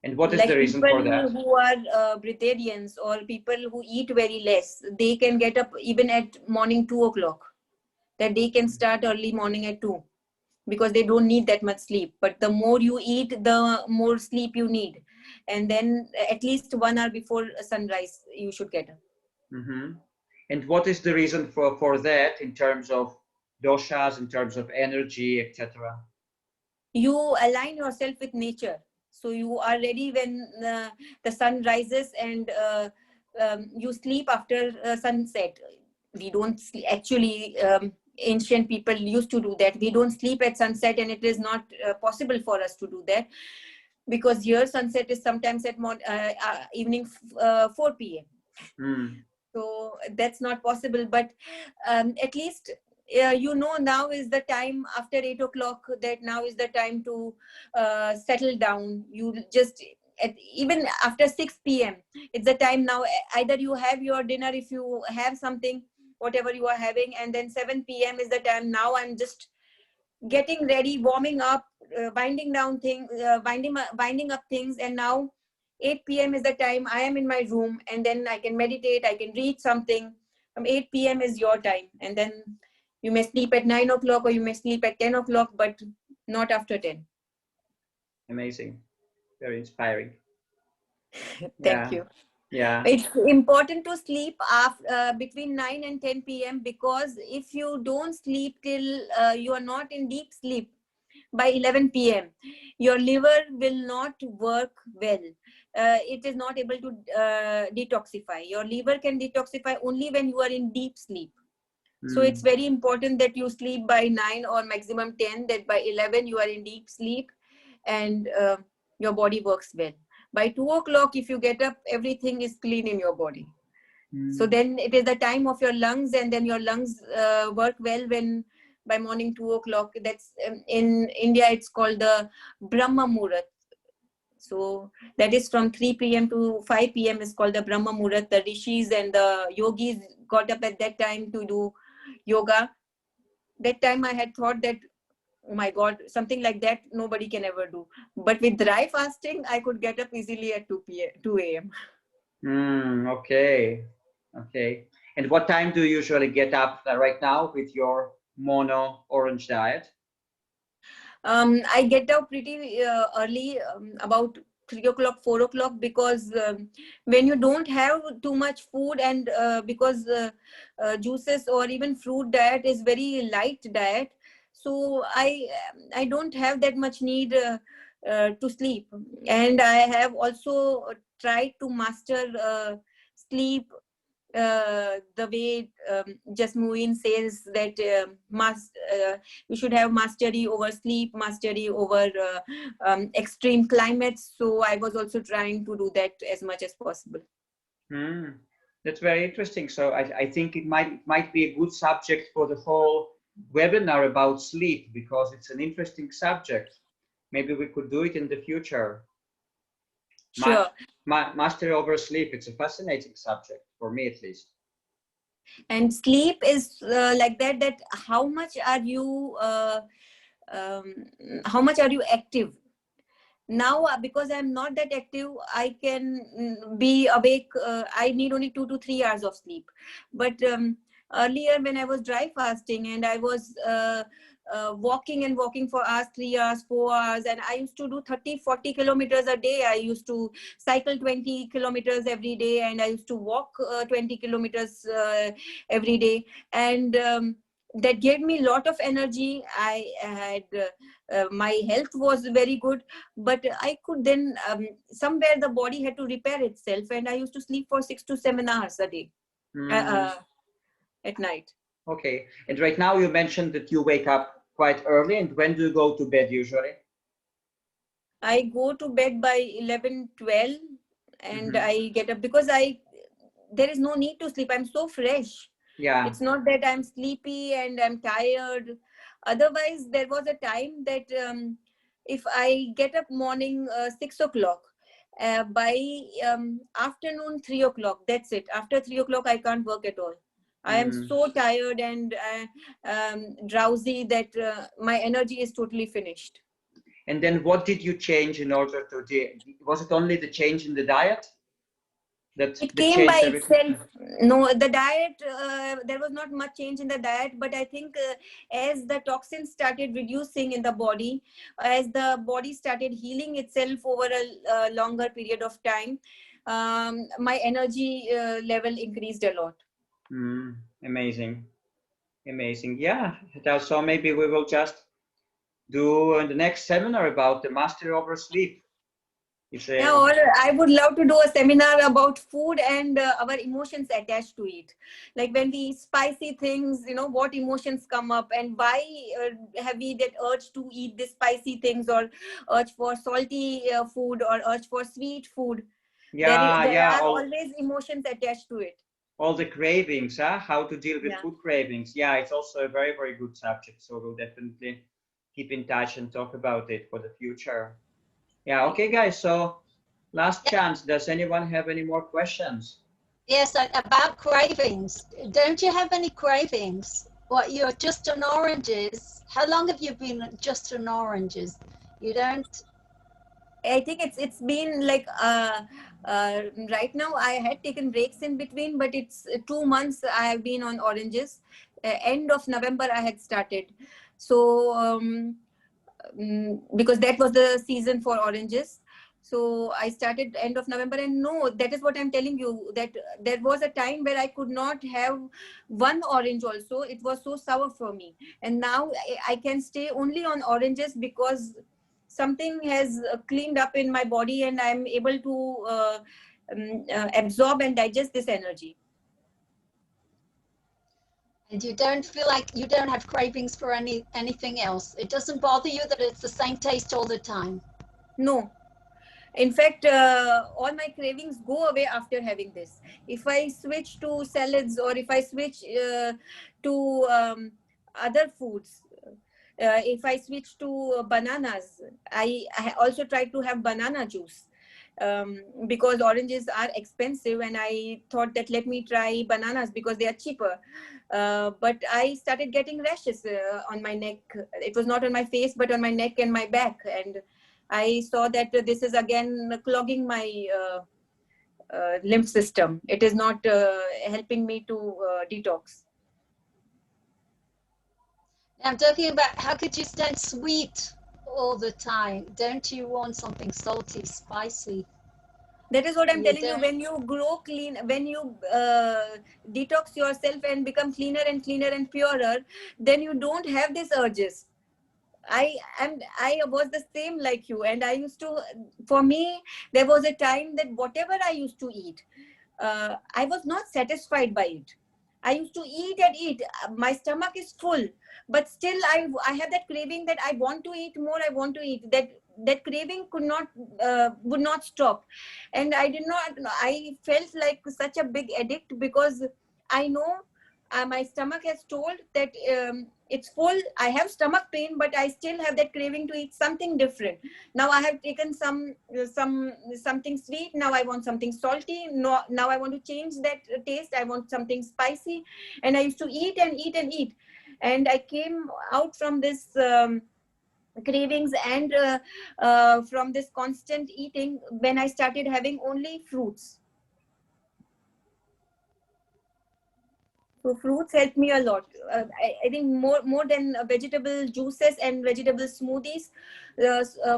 And what is Like the reason for people that? who are breatharians or people who eat very less, they can get up even at morning 2 o'clock. That they can start early morning at 2 because they don't need that much sleep. But the more you eat, the more sleep you need. And then at least 1 hour before sunrise, you should get up. Mm-hmm. And what is the reason for that in terms of doshas, in terms of energy, etc.? You align yourself with nature. So you are ready when the sun rises, and you sleep after sunset. We don't actually, ancient people used to do that. We don't sleep at sunset, and it is not possible for us to do that, because here sunset is sometimes at evening 4 p.m. Mm. So that's not possible. But at least now is the time after 8 o'clock, that now is the time to settle down. You just even after 6 p.m. it's the time now. Either you have your dinner, if you have something, whatever you are having, and then 7 p.m. is the time. Now I'm just getting ready, warming up, winding down things, winding up things. And now 8 p.m. is the time I am in my room, and then I can meditate, I can read something. From 8 p.m. is your time, and then you may sleep at 9 o'clock or you may sleep at 10 o'clock, but not after 10. Amazing. Very inspiring. Thank you. Yeah. It's important to sleep after, between 9 and 10 p.m. because if you don't sleep till you are not in deep sleep by 11 p.m., your liver will not work well. It is not able to detoxify. Your liver can detoxify only when you are in deep sleep. So it's very important that you sleep by 9 or maximum 10, that by 11 you are in deep sleep and your body works well. By 2 o'clock, if you get up, everything is clean in your body. So then it is the time of your lungs, and then your lungs work well when by morning 2 o'clock. That's in India, it's called the Brahma Muhurat. So that is from 3 p.m. to 5 p.m. is called the Brahma Muhurat. The rishis and the yogis got up at that time to do yoga. That time I had thought that, oh my God, something like that nobody can ever do. But with dry fasting, I could get up easily at 2 a.m. Okay. Okay. And what time do you usually get up right now with your mono orange diet? I get up pretty early, about 3 o'clock, 4 o'clock, because when you don't have too much food, and because juices or even fruit diet is very light diet, so I don't have that much need to sleep. And I have also tried to master sleep the way Jasmuin says that you should have mastery over sleep, mastery over extreme climates. So I was also trying to do that as much as possible. That's very interesting. So I think it might be a good subject for the whole webinar about sleep, because it's an interesting subject. Maybe we could do it in the future. Sure. Mastery over sleep, it's a fascinating subject, for me at least. And sleep is like that how much are you active? Now, because I'm not that active, I can be awake. I need only 2 to 3 hours of sleep. But earlier, when I was dry fasting and I was walking for hours, 3 hours, 4 hours, and I used to do 30-40 kilometers a day. I used to cycle 20 kilometers every day, and I used to walk 20 kilometers every day. And that gave me a lot of energy. I had my health was very good, but I could then somewhere the body had to repair itself, and I used to sleep for 6 to 7 hours a day at night. Okay. And right now you mentioned that you wake up quite early, and when do you go to bed usually? I go to bed by 11, 12, and I get up because there is no need to sleep. I'm so fresh. Yeah. It's not that I'm sleepy and I'm tired. Otherwise, there was a time that if I get up morning 6 o'clock, by afternoon 3 o'clock, that's it. After 3 o'clock, I can't work at all. I am so tired and drowsy that my energy is totally finished. And then what did you change in order to, was it only the change in the diet? It came by itself. No, the diet, there was not much change in the diet, but I think as the toxins started reducing in the body, as the body started healing itself over a longer period of time, my energy level increased a lot. Amazing. Amazing. Yeah. So maybe we will just do the next seminar about the mastery over sleep. Yeah, or I would love to do a seminar about food and our emotions attached to it. Like when we eat spicy things, you know, what emotions come up and why have we that urge to eat these spicy things, or urge for salty food, or urge for sweet food. Yeah, there are always emotions attached to it. All the cravings, how to deal with food cravings. Yeah, it's also a very, very good subject. So we'll definitely keep in touch and talk about it for the future. Yeah, okay, guys. So last chance. Does anyone have any more questions? Yes, about cravings. Don't you have any cravings? What, you're just on oranges? How long have you been just on oranges? You don't? I think it's been like right now I had taken breaks in between, but it's 2 months I have been on oranges. End of November I had started. So because that was the season for oranges. So I started end of November, and no, that is what I'm telling you, that there was a time where I could not have one orange also. It was so sour for me. And now I can stay only on oranges because something has cleaned up in my body and I'm able to absorb and digest this energy. And you don't feel like you don't have cravings for anything else? It doesn't bother you that it's the same taste all the time? No. In fact, all my cravings go away after having this. If I switch to salads, or if I switch to other foods, if I switch to bananas, I also try to have banana juice. Because oranges are expensive, and I thought that let me try bananas because they are cheaper. But I started getting rashes on my neck. It was not on my face, but on my neck and my back. And I saw that this is again clogging my lymph system. It is not helping me to detox. I'm talking about, how could you stand sweet all the time? Don't you want something salty, spicy? That is what I'm telling you. When you grow clean, when you detox yourself and become cleaner and cleaner and purer, then you don't have these urges. I was the same like you, and I used to, for me, there was a time that whatever I used to eat, I was not satisfied by it. I used to eat and eat. My stomach is full, but still I have that craving that I want to eat more. I want to eat. That craving would not stop, and I felt like such a big addict, because I know my stomach has told that it's full. I have stomach pain, but I still have that craving to eat something different. Now I have taken something sweet. Now I want something salty. No, now I want to change that taste. I want something spicy. And I used to eat and eat and eat. And I came out from this cravings and from this constant eating when I started having only fruits. So fruits help me a lot. I think more than vegetable juices and vegetable smoothies,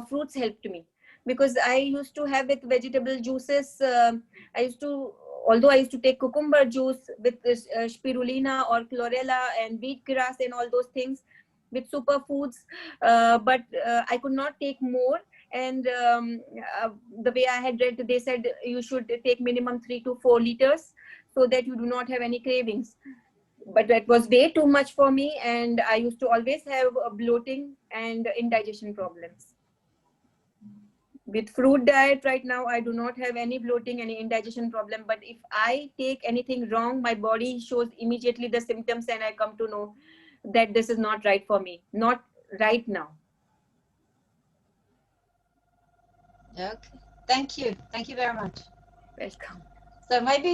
fruits helped me, because I used to have with vegetable juices. Although I used to take cucumber juice with spirulina or chlorella and wheatgrass and all those things with superfoods, but I could not take more. And the way I had read, they said you should take minimum 3 to 4 liters so that you do not have any cravings. But that was way too much for me, and I used to always have bloating and indigestion problems. With fruit diet right now, I do not have any bloating, any indigestion problem. But if I take anything wrong, my body shows immediately the symptoms, and I come to know that this is not right for me. Not right now. Okay. Thank you. Thank you very much. Welcome. So maybe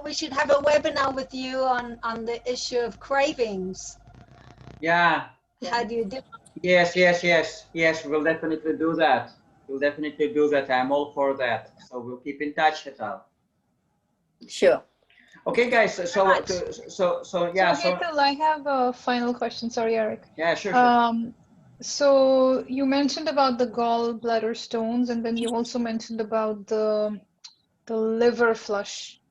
we should have a webinar with you on the issue of cravings. Yeah. How do you do? Yes, yes, yes, yes. We'll definitely do that. We'll definitely do that. I'm all for that. So we'll keep in touch, Hetal. Sure. Okay, guys. Much. So So yeah. So Hetal, I have a final question. Sorry, Arik. yeah, sure, sure. So you mentioned about the gallbladder stones, and then you also mentioned about the liver flush.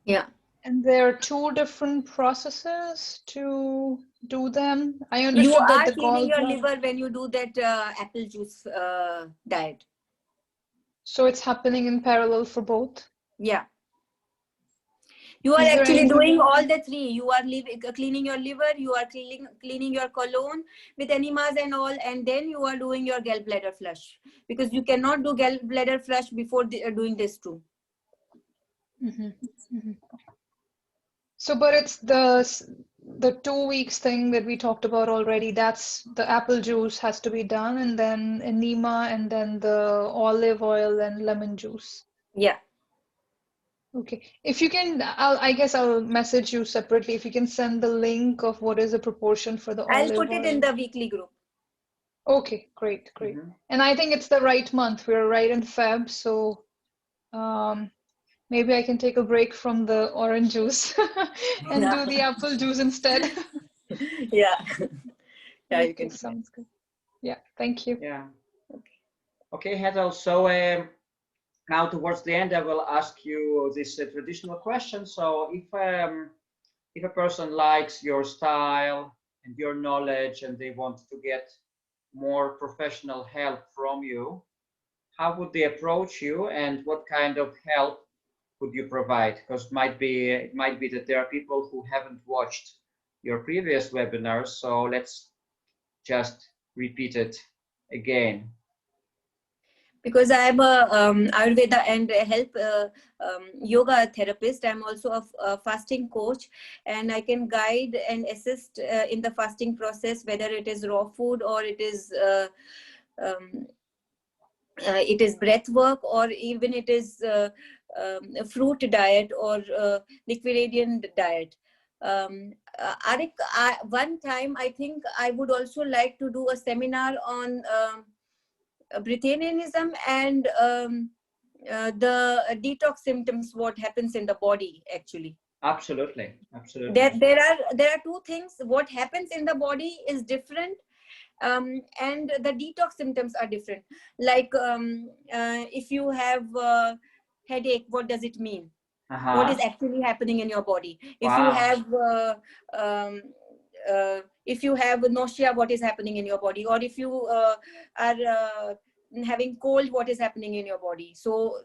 Yeah. And there are two different processes to do them. I You understood that are the cleaning your gallbladder. liver when you do that apple juice diet. So it's happening in parallel for both. Yeah. You are Is there actually anything doing else? all the three. You are cleaning your liver, you are cleaning your colon with enemas and all, and then you are doing your gallbladder flush, because you cannot do gallbladder flush before doing this too. So, but it's the 2 weeks thing that we talked about already. That's the apple juice has to be done, and then enema, and then the olive oil and lemon juice. Yeah. Okay. If you can, I guess I'll message you separately. If you can send the link of what is the proportion for the I'll olive put it in oil. the weekly group. Okay, great. And I think it's the right month. We're right in Feb, so maybe I can take a break from the orange juice and do the apple juice instead. Yeah. Yeah, you Okay, can. sounds good. Yeah, thank you. Yeah. Okay, Hetal. So now towards the end, I will ask you this traditional question. So if a person likes your style and your knowledge, and they want to get more professional help from you, how would they approach you, and what kind of help would you provide? Because it might be that there are people who haven't watched your previous webinars, so let's just repeat it again. Because I am a Ayurveda and health yoga therapist. I'm also a fasting coach, and I can guide and assist in the fasting process, whether it is raw food or it is breath work, or even it is fruit diet or liquidarian diet. Arik, one time I think I would also like to do a seminar on Breatharianism and the detox symptoms, what happens in the body actually. Absolutely, absolutely. There are two things. What happens in the body is different, and the detox symptoms are different. Like if you have headache, what does it mean? What is actually happening in your body? If you have if you have nausea, what is happening in your body? Or if you are having cold, what is happening in your body? So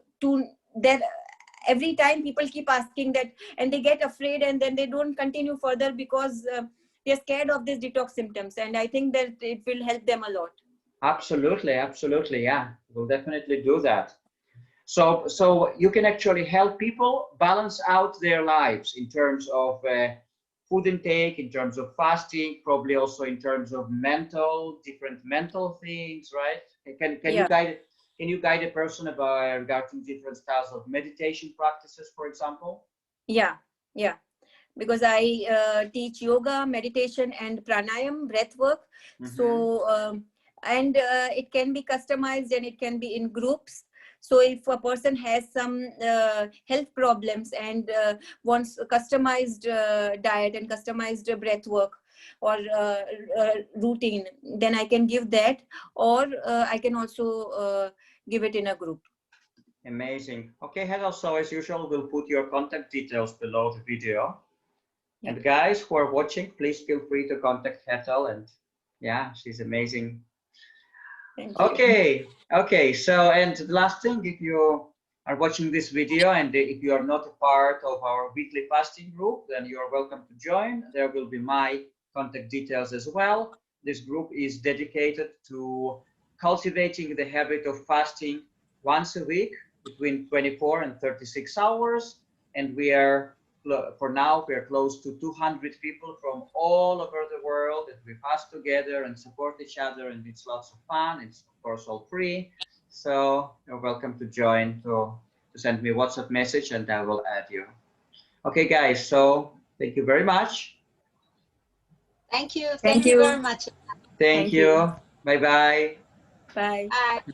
every time people keep asking that, and they get afraid, and then they don't continue further because they're scared of these detox symptoms. And I think that it will help them a lot. Absolutely, absolutely. Yeah, we'll definitely do that. So you can actually help people balance out their lives in terms of food intake, in terms of fasting, probably also in terms of different mental things, right? Can you guide a person about regarding different styles of meditation practices, for example? Yeah, because I teach yoga, meditation, and pranayam, breath work. So and it can be customized, and it can be in groups. So if a person has some health problems and wants a customized diet and customized breath work or routine, then I can give that, or I can also give it in a group. Amazing. Okay, Hetal, so as usual, we'll put your contact details below the video. Yeah. And guys who are watching, please feel free to contact Hetal, and yeah, she's amazing. Thank you. Okay. So, and the last thing, if you are watching this video and if you are not a part of our weekly fasting group, then you are welcome to join. There will be my contact details as well. This group is dedicated to cultivating the habit of fasting once a week between 24 and 36 hours. And for now, we are close to 200 people from all over the world, and we fast together and support each other, and it's lots of fun. It's of course all free. So you're welcome to join, to send me a WhatsApp message, and I will add you. Okay, guys, so thank you very much. Thank you very much. Thank you. Bye-bye. Bye. Bye.